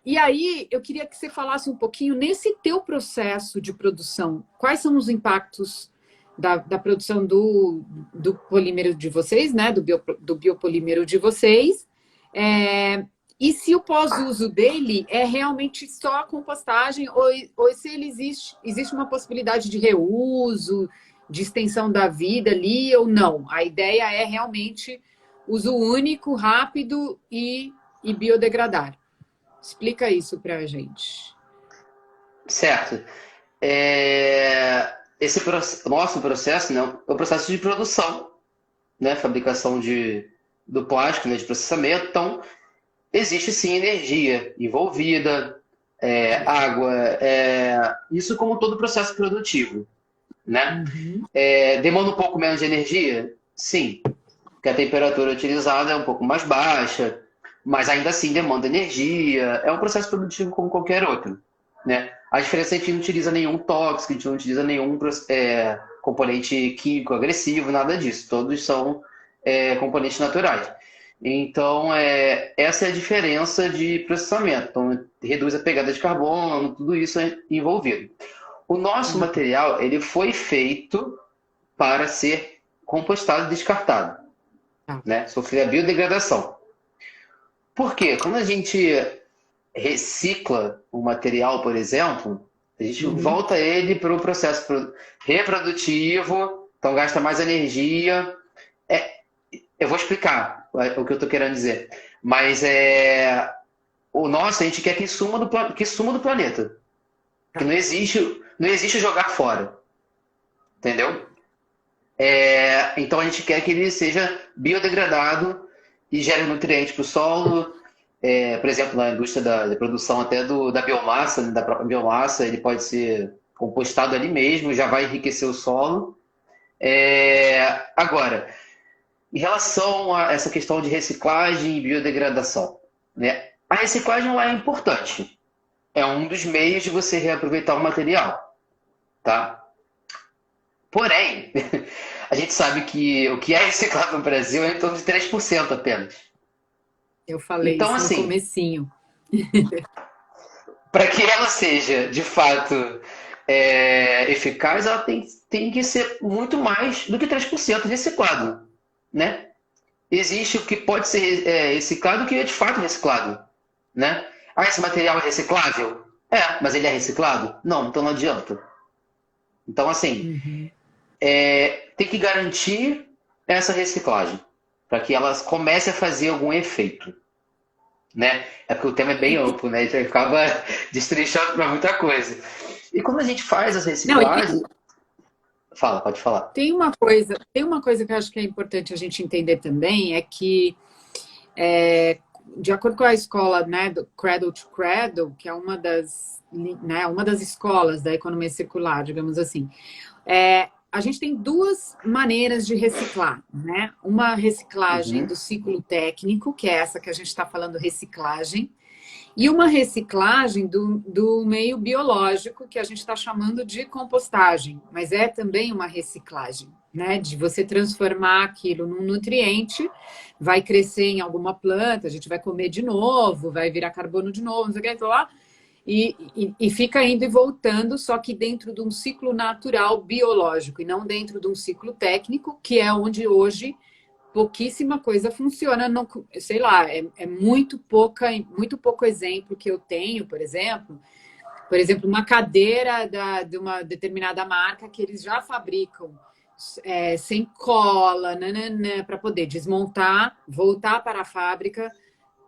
E aí, eu queria que você falasse um pouquinho nesse teu processo de produção. Quais são os impactos da produção do polímero de vocês, né? Do biopolímero de vocês. E se o pós-uso dele é realmente só a compostagem, ou se ele existe uma possibilidade de reuso, de extensão da vida ali, ou não. A ideia é realmente uso único, rápido e biodegradar. Explica isso para a gente. Certo. Nosso processo, né, é o processo de produção, né, fabricação do plástico, né, de processamento. Então, existe sim energia envolvida, água, isso como todo processo produtivo, né? Uhum. Demanda um pouco menos de energia? Sim, porque a temperatura utilizada é um pouco mais baixa, mas ainda assim demanda energia. É um processo produtivo como qualquer outro, né? A diferença é que a gente não utiliza nenhum tóxico, a gente não utiliza nenhum componente químico agressivo, nada disso. Todos são componentes naturais. Então, essa é a diferença de processamento. Então, reduz a pegada de carbono, tudo isso é envolvido. O nosso material, ele foi feito para ser compostado e descartado, Tá. né? Sofrer a biodegradação. Por quê? Quando a gente recicla o material, por exemplo, a gente Uhum. volta ele para o processo reprodutivo, então gasta mais energia. É, eu vou explicar o que eu estou querendo dizer. Mas o nosso, a gente quer que suma do planeta. Que Tá. não existe jogar fora. Entendeu? Então a gente quer que ele seja biodegradado e gere nutrientes para o solo. Por exemplo, na indústria da produção até da biomassa, né, da própria biomassa, ele pode ser compostado ali mesmo, já vai enriquecer o solo. Agora, em relação a essa questão de reciclagem e biodegradação, né? A reciclagem ela é importante. É um dos meios de você reaproveitar o material, tá? Porém, a gente sabe que o que é reciclado no Brasil é em torno de 3% apenas. Eu falei Então, isso no assim, comecinho. para que ela seja de fato eficaz, ela tem que ser muito mais do que 3% reciclado, né? Existe o que pode ser reciclado e o que é de fato reciclado, né? Ah, esse material é reciclável? Mas ele é reciclado? Não, então não adianta. Então, assim, Uhum. tem que garantir essa reciclagem para que elas comece a fazer algum efeito, né? É porque o tema é bem amplo, né? A gente acaba destrinchando para muita coisa. E quando a gente faz as Não, e reciclagens, fala, pode falar. tem uma coisa que eu acho que é importante a gente entender também, é que é, de acordo com a escola, né, do Cradle to Cradle, que é uma das escolas da economia circular, digamos assim, a gente tem duas maneiras de reciclar, né? Uma reciclagem Uhum, do ciclo técnico, que é essa que a gente está falando, reciclagem, e uma reciclagem do meio biológico, que a gente está chamando de compostagem, mas é também uma reciclagem, né? De você transformar aquilo num nutriente, vai crescer em alguma planta, a gente vai comer de novo, vai virar carbono de novo, não sei o que lá, e fica indo e voltando, só que dentro de um ciclo natural biológico e não dentro de um ciclo técnico, que é onde hoje pouquíssima coisa funciona, não, sei lá, é muito pouco exemplo que eu tenho, por exemplo, uma cadeira de uma determinada marca que eles já fabricam sem cola, para poder desmontar, voltar para a fábrica,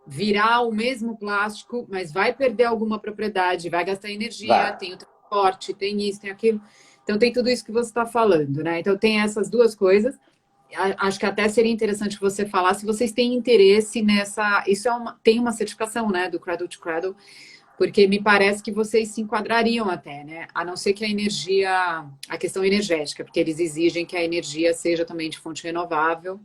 virar o mesmo plástico, mas vai perder alguma propriedade, vai gastar energia, vai. tem o transporte, tem isso, tem aquilo. Então tem tudo isso que você está falando, né? Então tem essas duas coisas. Acho que até seria interessante você falar se vocês têm interesse nessa. Isso tem uma certificação, né, do Cradle to Cradle, porque me parece que vocês se enquadrariam até, né? A não ser que a questão energética, porque eles exigem que a energia seja também de fonte renovável.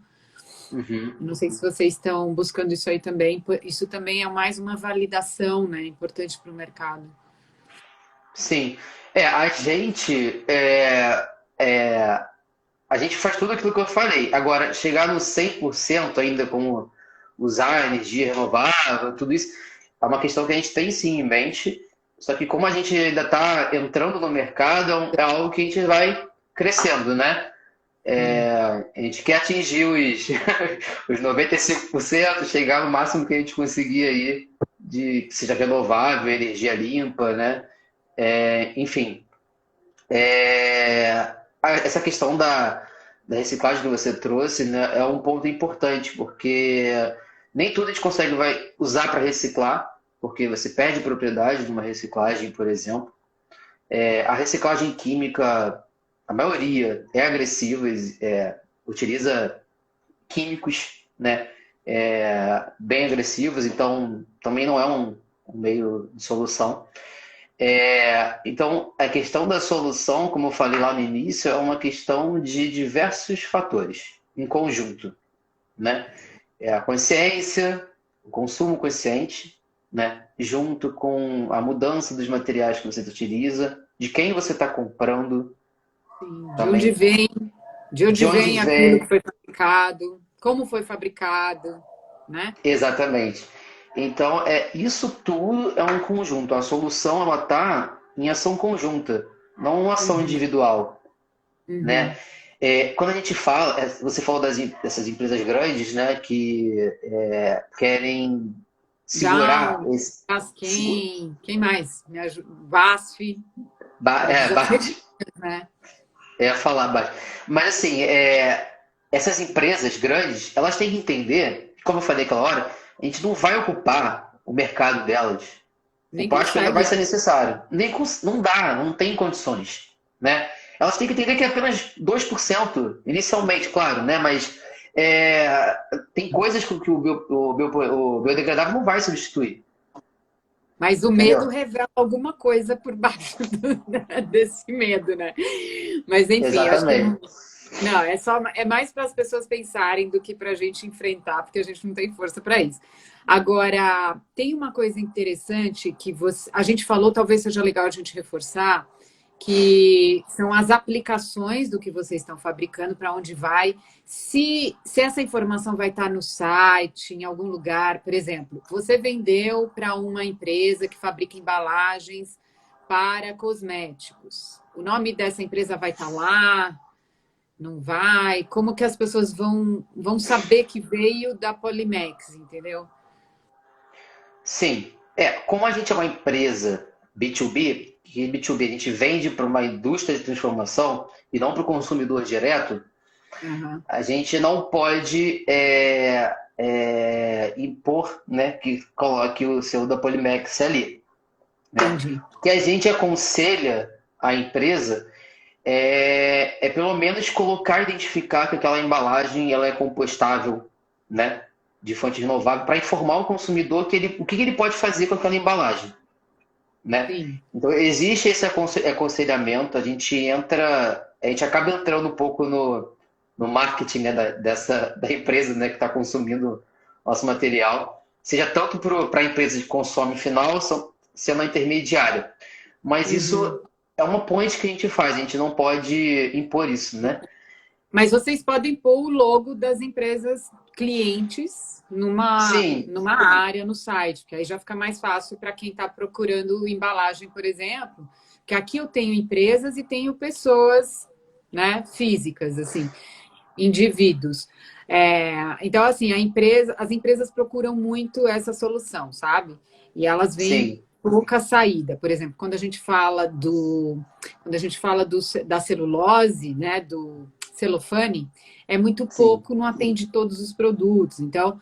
Uhum. Não sei se vocês estão buscando isso aí também. Isso também é mais uma validação, né? Importante para o mercado. Sim. É, a gente faz tudo aquilo que eu falei. Agora, chegar no 100% ainda como usar energia renovável, tudo isso, é uma questão que a gente tem sim em mente. Só que como a gente ainda está entrando no mercado, é algo que a gente vai crescendo, né? Hum. A gente quer atingir os 95%, chegar no máximo que a gente conseguir aí, de que seja renovável, energia limpa, né? Enfim, essa questão da reciclagem que você trouxe, né, é um ponto importante, porque nem tudo a gente consegue vai usar para reciclar, porque você perde propriedade de uma reciclagem, por exemplo. A reciclagem química, a maioria é agressiva, utiliza químicos, né, bem agressivos, então também não é um meio de solução. Então, a questão da solução, como eu falei lá no início, é uma questão de diversos fatores em conjunto, né? É a consciência, o consumo consciente, né? Junto com a mudança dos materiais que você utiliza, de quem você está comprando Sim. também, De de onde onde vem aquilo que vem foi fabricado, como foi fabricado, né? exatamente. Então, isso tudo é um conjunto. A solução ela está em ação conjunta, não uma ação Uhum, individual, uhum. né? Quando a gente fala, você falou dessas empresas grandes, né, que querem segurar Down, esse, quem mais? Me ajuda. BASF, já teve, bate, né? falar bate. Mas assim, essas empresas grandes, elas têm que entender, como eu falei aquela hora, a gente não vai ocupar o mercado delas. O Nem plástico ainda vai consegue. ser necessário. Não dá, não tem condições, né? Elas têm que entender que é apenas 2% inicialmente, claro, né? Mas tem coisas que o biodegradável não vai substituir, Mas o medo entendeu? revela alguma coisa por baixo desse medo, né? Mas enfim, acho que Exatamente. não, é mais para as pessoas pensarem do que para a gente enfrentar, porque a gente não tem força para isso. Agora, tem uma coisa interessante que a gente falou, talvez seja legal a gente reforçar, que são as aplicações do que vocês estão fabricando, para onde vai, se essa informação vai estar no site, em algum lugar, por exemplo, você vendeu para uma empresa que fabrica embalagens para cosméticos. O nome dessa empresa vai estar lá, não vai? Como que as pessoas vão saber que veio da Polimex, entendeu? Sim. Como a gente é uma empresa B2B, que B2B a gente vende para uma indústria de transformação e não para o consumidor direto, Uhum, a gente não pode impor, né, que coloque o selo da Polimex ali, né? entendi. O que a gente aconselha a empresa pelo menos colocar, identificar que aquela embalagem ela é compostável, né, de fonte renovável, para informar o consumidor o que ele pode fazer com aquela embalagem, né? Sim. Então existe esse aconselhamento, a gente acaba entrando um pouco no marketing, né, da empresa, né, que está consumindo nosso material, seja tanto para a empresa que consome final, sendo a intermediária. Mas Uhum. isso é uma ponte que a gente faz, a gente não pode impor isso, né? Mas vocês podem pôr o logo das empresas clientes Sim, numa área no site, que aí já fica mais fácil para quem está procurando embalagem, por exemplo. Que aqui eu tenho empresas e tenho pessoas, né, físicas, assim, indivíduos. Então, assim, as empresas procuram muito essa solução, sabe? E elas veem sim, pouca saída. Por exemplo, quando a gente fala da celulose, né, do celofane, é muito sim, pouco, não atende todos os produtos. Então,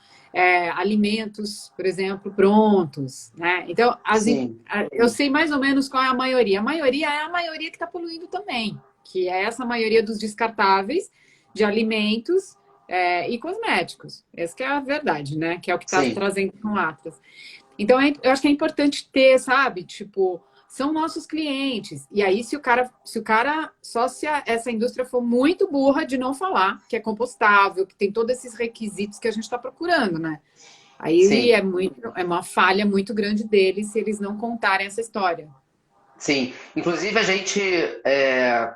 alimentos, por exemplo, prontos, né? Então, sim, eu sei mais ou menos qual é a maioria. A maioria é a maioria que está poluindo também, que é essa maioria dos descartáveis de alimentos e cosméticos. Essa que é a verdade, né? Que é o que está sim, trazendo com o Atlas. Então, eu acho que é importante ter, sabe? Tipo, são nossos clientes. E aí, se essa indústria for muito burra de não falar que é compostável, que tem todos esses requisitos que a gente está procurando, né? Aí sim, é uma falha muito grande deles se eles não contarem essa história. sim. Inclusive, a gente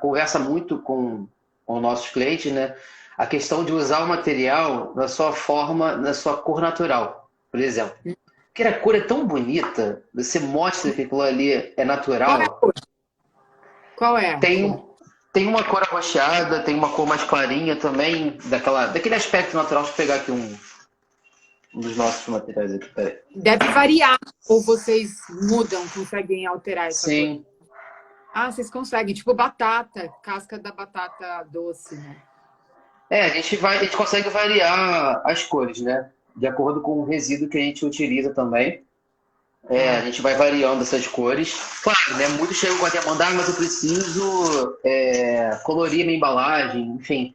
conversa muito com nossos clientes, né? A questão de usar o material na sua forma, na sua cor natural, por exemplo. Porque a cor é tão bonita, você mostra que aquilo ali é Qual é a natural. cor? Qual é a Tem, cor? um- tem uma cor arroxeada, tem uma cor mais clarinha também, daquele aspecto natural. Deixa eu pegar aqui um dos nossos materiais aqui, peraí. Deve variar. Ou vocês mudam, conseguem alterar essa cor? Sim. Ah, vocês conseguem. Tipo batata, casca da batata doce, né? A gente consegue variar as cores, né? De acordo com o resíduo que a gente utiliza também. A Tá. gente vai variando essas cores. Claro, né? Muitos chegam até a mandar, mas eu preciso colorir minha embalagem, enfim.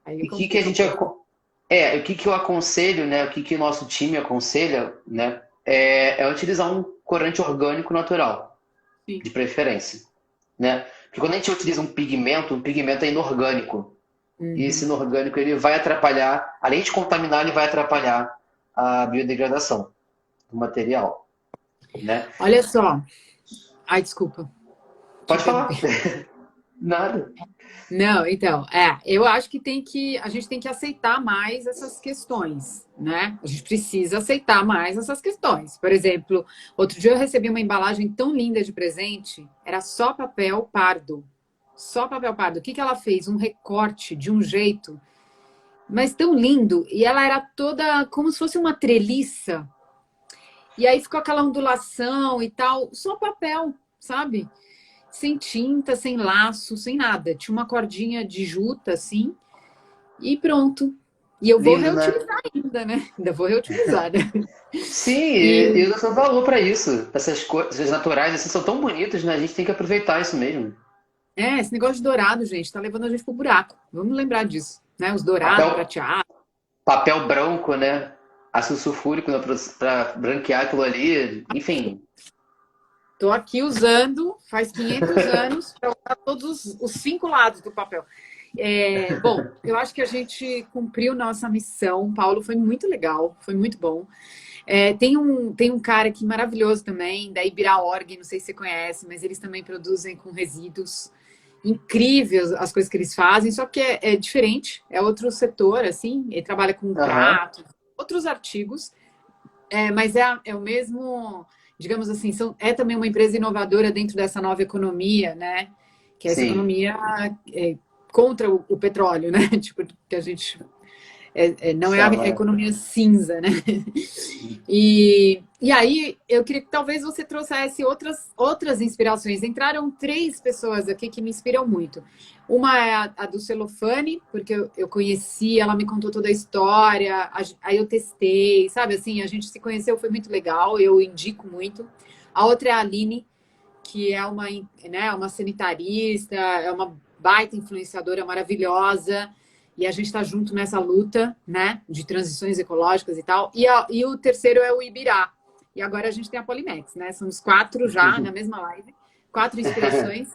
Aí E o que que a complica um gente pouco. o que que eu aconselho, né? O que que o nosso time aconselha, né? É utilizar um corante orgânico natural, Sim. de preferência, né? Porque quando a gente utiliza um pigmento é inorgânico. E esse Uhum. inorgânico ele vai atrapalhar, além de contaminar, ele vai atrapalhar a biodegradação do material, né? Olha só. Ai, desculpa, te Pode falar. interromper. Nada. Não, então, eu acho que a gente tem que aceitar mais essas questões, né? A gente precisa aceitar mais essas questões. Por exemplo, outro dia eu recebi uma embalagem tão linda de presente, era só papel pardo, só papel pardo. O que que ela fez? Um recorte de um jeito, mas tão lindo. E ela era toda como se fosse uma treliça. E aí ficou aquela ondulação e tal, só papel, sabe? Sem tinta, sem laço, sem nada. Tinha uma cordinha de juta, assim, e pronto. E eu vou Lindo, né? reutilizar ainda, né? Ainda vou reutilizar, né? Sim, E e eu dou valor para isso. Essas coisas naturais assim são tão bonitas, né? A gente tem que aproveitar isso mesmo. esse negócio de dourado, gente, tá levando a gente pro buraco. Vamos lembrar disso, né? Os dourados, Papel, prateados. papel branco, né? Ácido sulfúrico, né? Para branquear aquilo ali. Enfim, Tô aqui usando, faz 500 anos, para usar todos os 5 lados do papel. Bom, eu acho que a gente cumpriu nossa missão. Paulo, foi muito legal, foi muito bom. Tem um cara aqui maravilhoso também, da Ibiraorg, não sei se você conhece, mas eles também produzem com resíduos. Incríveis as coisas que eles fazem, só que é diferente, é outro setor, assim, ele trabalha com aham, pratos, outros artigos, mas é o mesmo, digamos assim, é também uma empresa inovadora dentro dessa nova economia, né? Que é essa sim. economia contra o petróleo, né? Tipo, que a gente não é a Chama. economia cinza, né? E aí eu queria que talvez você trouxesse outras inspirações. Entraram 3 pessoas aqui que me inspiram muito. Uma é a do celofane, porque eu conheci, ela me contou toda a história, aí eu testei, sabe assim, a gente se conheceu, foi muito legal, eu indico muito. A outra é a Aline, que é uma sanitarista, é uma baita influenciadora maravilhosa, e a gente está junto nessa luta, né, de transições ecológicas e tal. E o terceiro é o Ibirá. E agora a gente tem a Polimex, né? Somos 4 já na mesma live, 4 inspirações.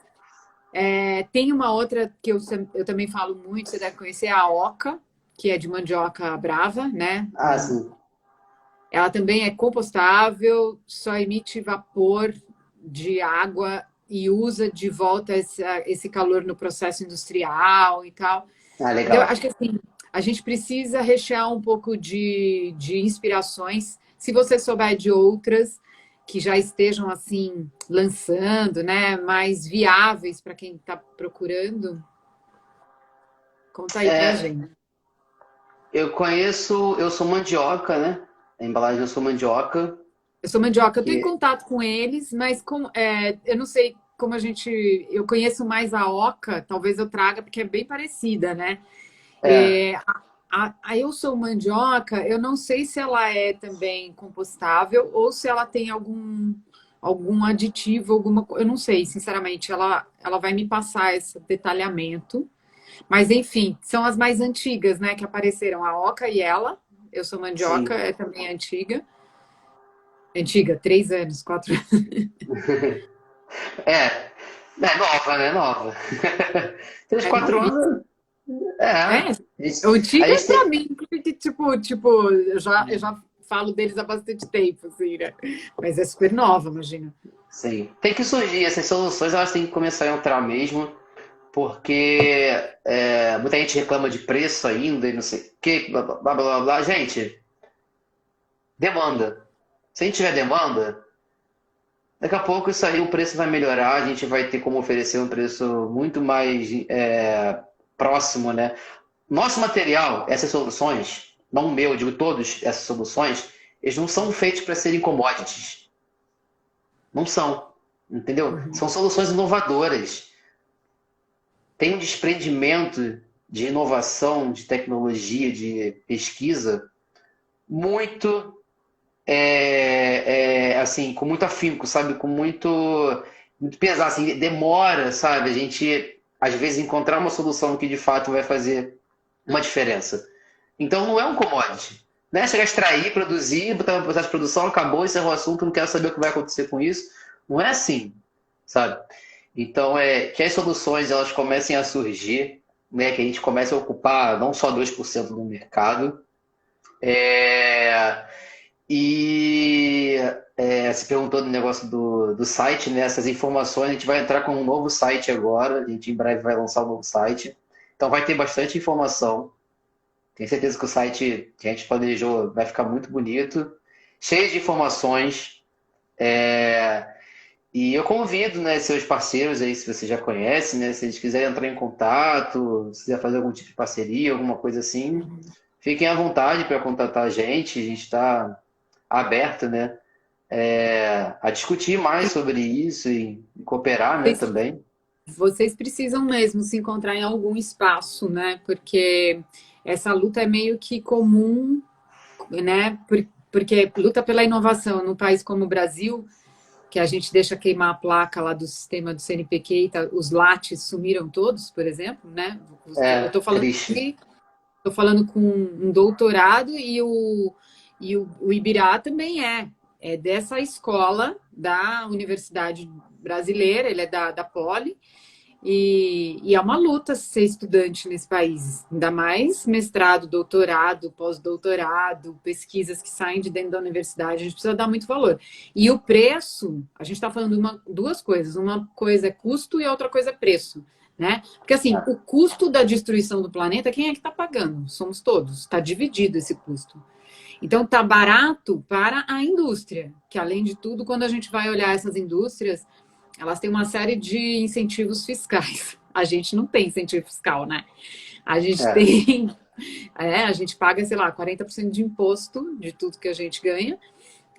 Tem uma outra que eu também falo muito, você deve conhecer, a Oca, que é de mandioca brava, né? Ah, sim. Ela também é compostável, só emite vapor de água e usa de volta esse calor no processo industrial e tal. Ah, Então, legal. acho que assim, a gente precisa rechear um pouco de inspirações. Se você souber de outras que já estejam assim lançando, né, mais viáveis para quem está procurando, conta aí para a É, gente. eu sou mandioca, né? A embalagem eu sou mandioca, Eu sou mandioca, eu estou em que contato com eles, mas eu não sei como a gente. Eu conheço mais a Oca, talvez eu traga, porque é bem parecida, né? é, A Eu Sou Mandioca, eu não sei se ela é também compostável ou se ela tem algum aditivo, eu não sei, sinceramente. Ela vai me passar esse detalhamento. Mas, enfim, são as mais antigas, né, que apareceram. A Oca e ela. Eu Sou Mandioca sim. é também antiga. Antiga, 3 anos, 4 anos. É, é nova, né? Nova. Três, É quatro novinha. anos. É. É, A antiga gente pra tem. mim, porque, tipo, eu já falo deles há bastante tempo, assim, né? Mas é super nova, imagina. Sim. Tem que surgir, essas soluções elas têm que começar a entrar mesmo, porque muita gente reclama de preço ainda e não sei o que, blá blá blá blá blá. Gente, demanda. Se a gente tiver demanda, daqui a pouco isso aí o preço vai melhorar, a gente vai ter como oferecer um preço muito mais próximo, né? Nosso material, essas soluções, não o meu, eu digo todos essas soluções, eles não são feitos para serem commodities. Não são, entendeu? Uhum. São soluções inovadoras. Tem um desprendimento de inovação, de tecnologia, de pesquisa muito assim, com muito afinco, sabe? Com muito pesado, assim, demora, sabe? A gente às vezes encontrar uma solução que de fato vai fazer uma diferença. Então não é um commodity. Não é chegar a extrair, produzir, botar no processo de produção, acabou, encerrou o assunto, não quero saber o que vai acontecer com isso. Não é assim, sabe? Então que as soluções elas comecem a surgir, né, que a gente comece a ocupar não só 2% do mercado. É, e se perguntou do negócio do site, né? Essas informações, a gente vai entrar com um novo site agora, a gente em breve vai lançar um novo site. Então vai ter bastante informação. Tenho certeza que o site que a gente planejou vai ficar muito bonito, cheio de informações. E eu convido, né, seus parceiros aí, se você já conhece, né, se eles quiserem entrar em contato, se quiser fazer algum tipo de parceria, alguma coisa assim, Uhum. fiquem à vontade para contatar a gente está aberto, né, a discutir mais sobre isso e cooperar, né, Vocês, também. vocês precisam mesmo se encontrar em algum espaço, né? Porque essa luta é meio que comum, né? Porque luta pela inovação num país como o Brasil, que a gente deixa queimar a placa lá do sistema do CNPq, e os lates sumiram todos, por exemplo, né? Eu É, triste. estou falando com um doutorado e o Ibirá também é dessa escola da Universidade Brasileira, ele é da Poli, e é uma luta ser estudante nesse país, ainda mais mestrado, doutorado, pós-doutorado, pesquisas que saem de dentro da universidade, a gente precisa dar muito valor. E o preço, a gente está falando duas coisas, uma coisa é custo e a outra coisa é preço. Né? Porque assim, o custo da destruição do planeta, quem é que está pagando? Somos todos, está dividido esse custo. Então está barato para a indústria, que além de tudo, quando a gente vai olhar essas indústrias, elas têm uma série de incentivos fiscais. A gente não tem incentivo fiscal, né? A gente É. tem. A gente paga, sei lá, 40% de imposto de tudo que a gente ganha,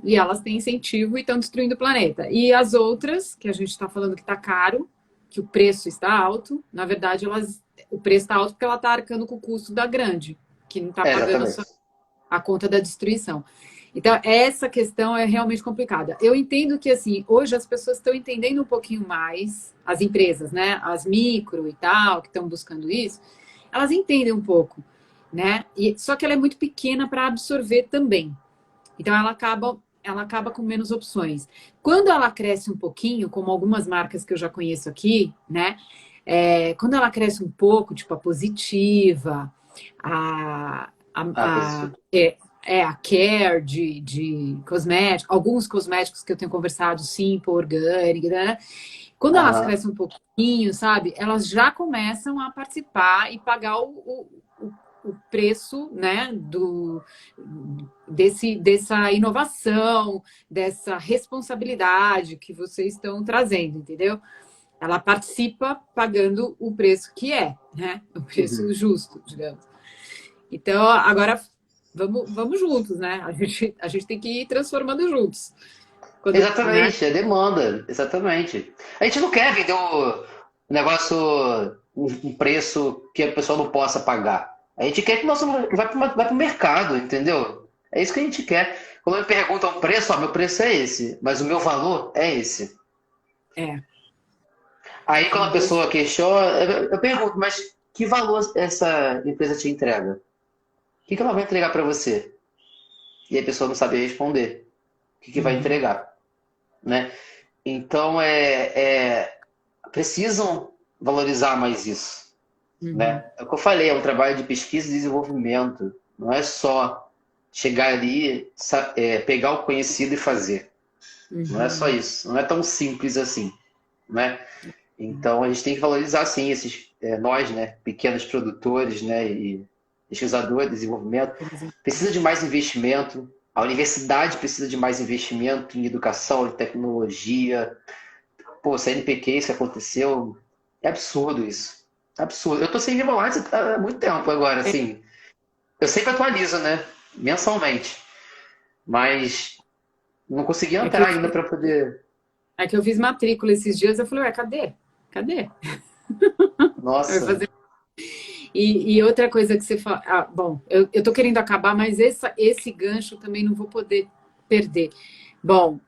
e elas têm incentivo e estão destruindo o planeta. E as outras, que a gente está falando que está caro, que o preço está alto, na verdade, o preço está alto porque ela está arcando com o custo da grande, que não está pagando Exatamente. a conta da destruição. Então, essa questão é realmente complicada. Eu entendo que, assim, hoje as pessoas estão entendendo um pouquinho mais, as empresas, né? As micro e tal, que estão buscando isso, elas entendem um pouco, né? Só que ela é muito pequena para absorver também. Então, ela acaba com menos opções. Quando ela cresce um pouquinho, como algumas marcas que eu já conheço aqui, né? Quando ela cresce um pouco, tipo a Positiva, a, Ah, a, a, positivo. a Care de cosméticos, alguns cosméticos que eu tenho conversado, Simple, Organic, né? Quando elas Aham. crescem um pouquinho, sabe, elas já começam a participar e pagar o preço, né, dessa inovação, dessa responsabilidade que vocês estão trazendo, entendeu? Ela participa pagando o preço que né? O preço Uhum. justo, digamos. Então, agora vamos juntos, né? A gente tem que ir transformando juntos. Quando, né? Exatamente, é demanda, exatamente. A gente não quer vender o negócio, um preço que a pessoa não possa pagar. A gente quer que o nosso vai para o mercado, entendeu? É isso que a gente quer. Quando me perguntam o preço, ó, meu preço é esse, mas o meu valor é esse. É, Aí quando são a duas. pessoa questiona, eu pergunto, mas que valor essa empresa te entrega? O que ela vai entregar para você? E a pessoa não sabe responder. O que vai Uhum, entregar, né? Então, precisam valorizar mais isso, uhum, né? É o que eu falei, é um trabalho de pesquisa e desenvolvimento. Não é só chegar ali, pegar o conhecido e fazer. Não é só uhum. isso. Não é tão simples assim, né? Então, a gente tem que valorizar, sim, nós, né, pequenos produtores, né, e pesquisadores, desenvolvimento. Precisa de mais investimento. A universidade precisa de mais investimento em educação, em tecnologia. Pô, CNPq, isso aconteceu. É absurdo isso. É absurdo. Eu tô sem Limonade há muito tempo agora, assim. Eu sempre atualizo, né? Mensalmente. Mas não consegui É que eu entrar ainda para poder. É que eu fiz matrícula esses dias, eu falei, ué, cadê? Cadê? Vai Nossa. fazer. E outra coisa que você fala. Ah, bom, eu tô querendo acabar, mas esse gancho também não vou poder perder. Bom,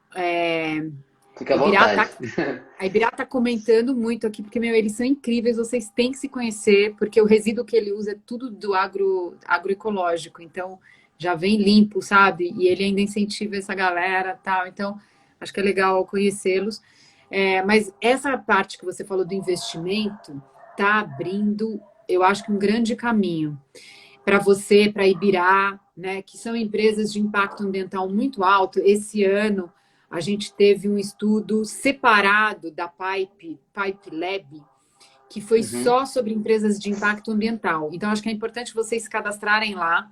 Fica a à Ibirá vontade. tá, a Ibirá tá comentando muito aqui, porque, meu, eles são incríveis, vocês têm que se conhecer, porque o resíduo que ele usa é tudo do agroecológico, então já vem limpo, sabe? E ele ainda incentiva essa galera tal. Então, acho que é legal conhecê-los. Mas essa parte que você falou do investimento está abrindo, eu acho que um grande caminho para você, para Ibirá, né, que são empresas de impacto ambiental muito alto. Esse ano a gente teve um estudo separado da Pipe Lab, que foi Uhum. só sobre empresas de impacto ambiental. Então, acho que é importante vocês se cadastrarem lá,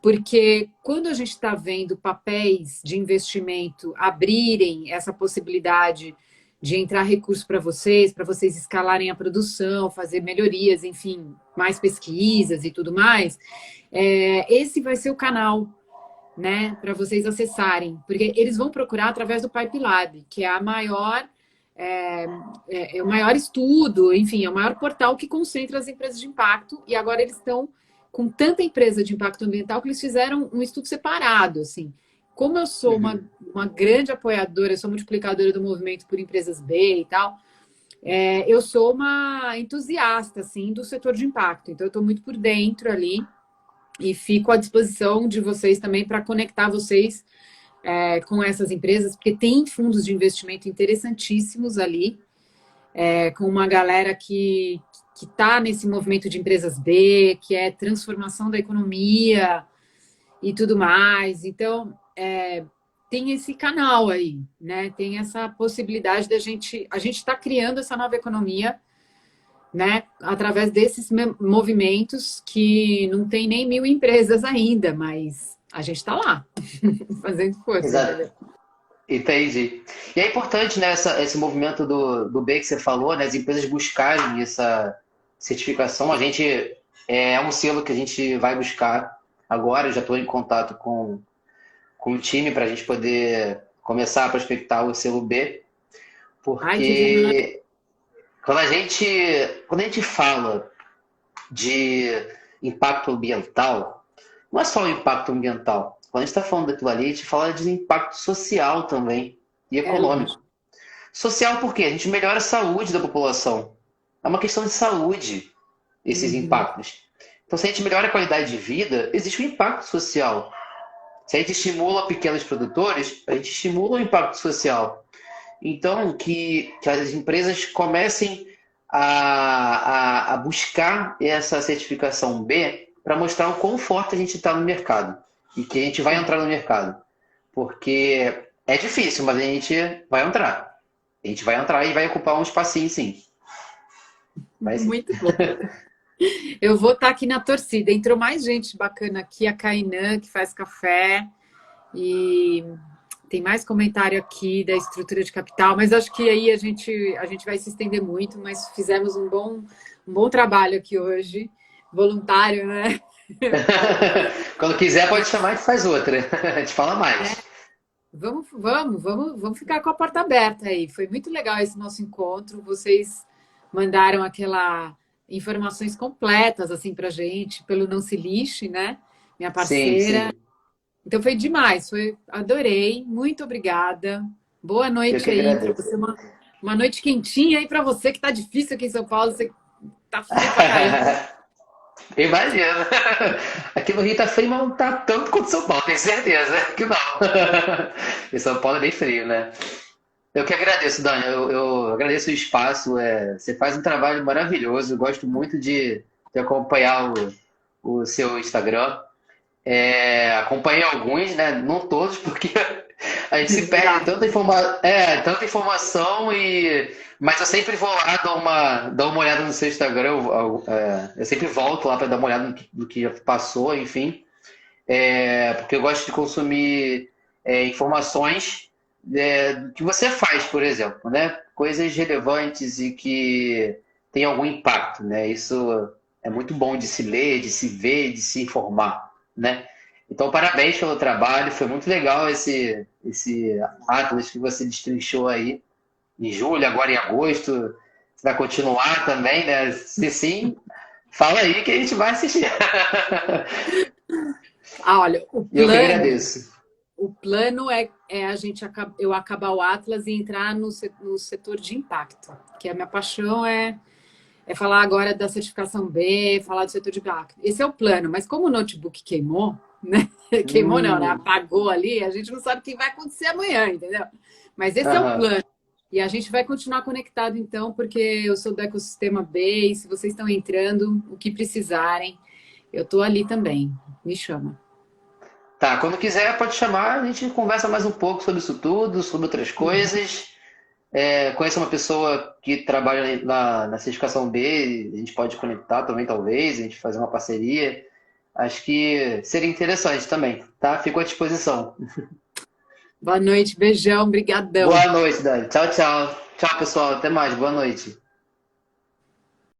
porque quando a gente está vendo papéis de investimento abrirem essa possibilidade de entrar recurso para vocês escalarem a produção, fazer melhorias, enfim, mais pesquisas e tudo mais, esse vai ser o canal, né, para vocês acessarem, porque eles vão procurar através do Pipe Lab, que é a maior é, é o maior estudo, enfim, é o maior portal que concentra as empresas de impacto, e agora eles estão com tanta empresa de impacto ambiental que eles fizeram um estudo separado, assim. Como eu sou Uhum. uma grande apoiadora, eu sou multiplicadora do movimento por empresas B e tal, eu sou uma entusiasta, assim, do setor de impacto. Então, eu estou muito por dentro ali e fico à disposição de vocês também para conectar vocês com essas empresas, porque tem fundos de investimento interessantíssimos ali, com uma galera que está nesse movimento de empresas B, que é transformação da economia e tudo mais. Então, tem esse canal aí, né? Tem essa possibilidade da a gente está criando essa nova economia, né? Através desses movimentos que não tem nem 1.000 empresas ainda, mas a gente está lá, fazendo força, Exato. entendeu? Entendi. E é importante, né, esse movimento do B que você falou, né, as empresas buscarem essa certificação. A gente é um selo que a gente vai buscar agora. Eu já estou em contato com o time para a gente poder começar a prospectar o selo B, Ai, que demais. porque quando a gente fala de impacto ambiental, não é só o impacto ambiental. Quando a gente está falando daquilo ali, a gente fala de impacto social também e É lógico. econômico. Social porque a gente melhora a saúde da população. É uma questão de saúde esses Uhum. impactos. Então, se a gente melhora a qualidade de vida, existe um impacto social. Se a gente estimula pequenos produtores, a gente estimula o impacto social. Então, que as empresas comecem a buscar essa certificação B para mostrar o quão forte a gente está no mercado e que a gente vai entrar no mercado. Porque é difícil, mas a gente vai entrar. A gente vai entrar e vai ocupar um espacinho, sim. Vai sim. Muito bom. Eu vou estar aqui na torcida. Entrou mais gente bacana aqui, a Kainan, que faz café, e tem mais comentário aqui da estrutura de capital, mas acho que aí a gente vai se estender muito, mas fizemos um bom trabalho aqui hoje, voluntário, né? Quando quiser, pode chamar que faz outra. A gente fala mais. Vamos ficar com a porta aberta aí. Foi muito legal esse nosso encontro. Vocês mandaram aquela informações completas assim para gente pelo Não Se Lixe, né? Minha Sim, parceira. sim. Então foi demais. Adorei. Muito obrigada. Boa Eu noite que aí para agradeço. você. Uma noite quentinha aí para você que tá difícil aqui em São Paulo. Você tá frio pra caramba. Imagina. Aqui no Rio tá frio, mas não tá tanto quanto São Paulo, tenho certeza que não. E São Paulo é bem frio, né? Eu que agradeço, Dani. Eu agradeço o espaço. Você faz um trabalho maravilhoso. Eu gosto muito de acompanhar o seu Instagram. Acompanhei alguns, né? Não todos, porque a gente se perde Exato. tanta informação mas eu sempre vou lá dar uma olhada no seu Instagram. Eu sempre volto lá para dar uma olhada no que já passou, enfim. Porque eu gosto de consumir informações do que você faz, por exemplo, né? Coisas relevantes e que têm algum impacto, né? Isso é muito bom de se ler, de se ver, de se informar, né? Então, parabéns pelo trabalho, foi muito legal esse Atlas que você destrinchou aí em julho, agora em agosto. Você vai continuar também, né? Se sim, fala aí que a gente vai assistir. Ah, olha, E eu que agradeço. o plano é eu acabar o Atlas e entrar no setor de impacto, que a minha paixão é falar agora da certificação B, falar do setor de impacto. Esse é o plano, mas como o notebook queimou, né? Queimou não, né? Hum, Apagou ali, a gente não sabe o que vai acontecer amanhã, entendeu? Mas esse é o aham. plano. E a gente vai continuar conectado, então, porque eu sou do ecossistema B, e se vocês estão entrando, o que precisarem, eu estou ali também. Me chama. Tá, quando quiser pode chamar, a gente conversa mais um pouco sobre isso tudo, sobre outras coisas. Conheço uma pessoa que trabalha na certificação B, a gente pode conectar também, talvez, a gente fazer uma parceria. Acho que seria interessante também, tá? Fico à disposição. Boa noite, beijão, brigadão. Boa noite, Dani. Tchau, tchau. Tchau, pessoal. Até mais. Boa noite.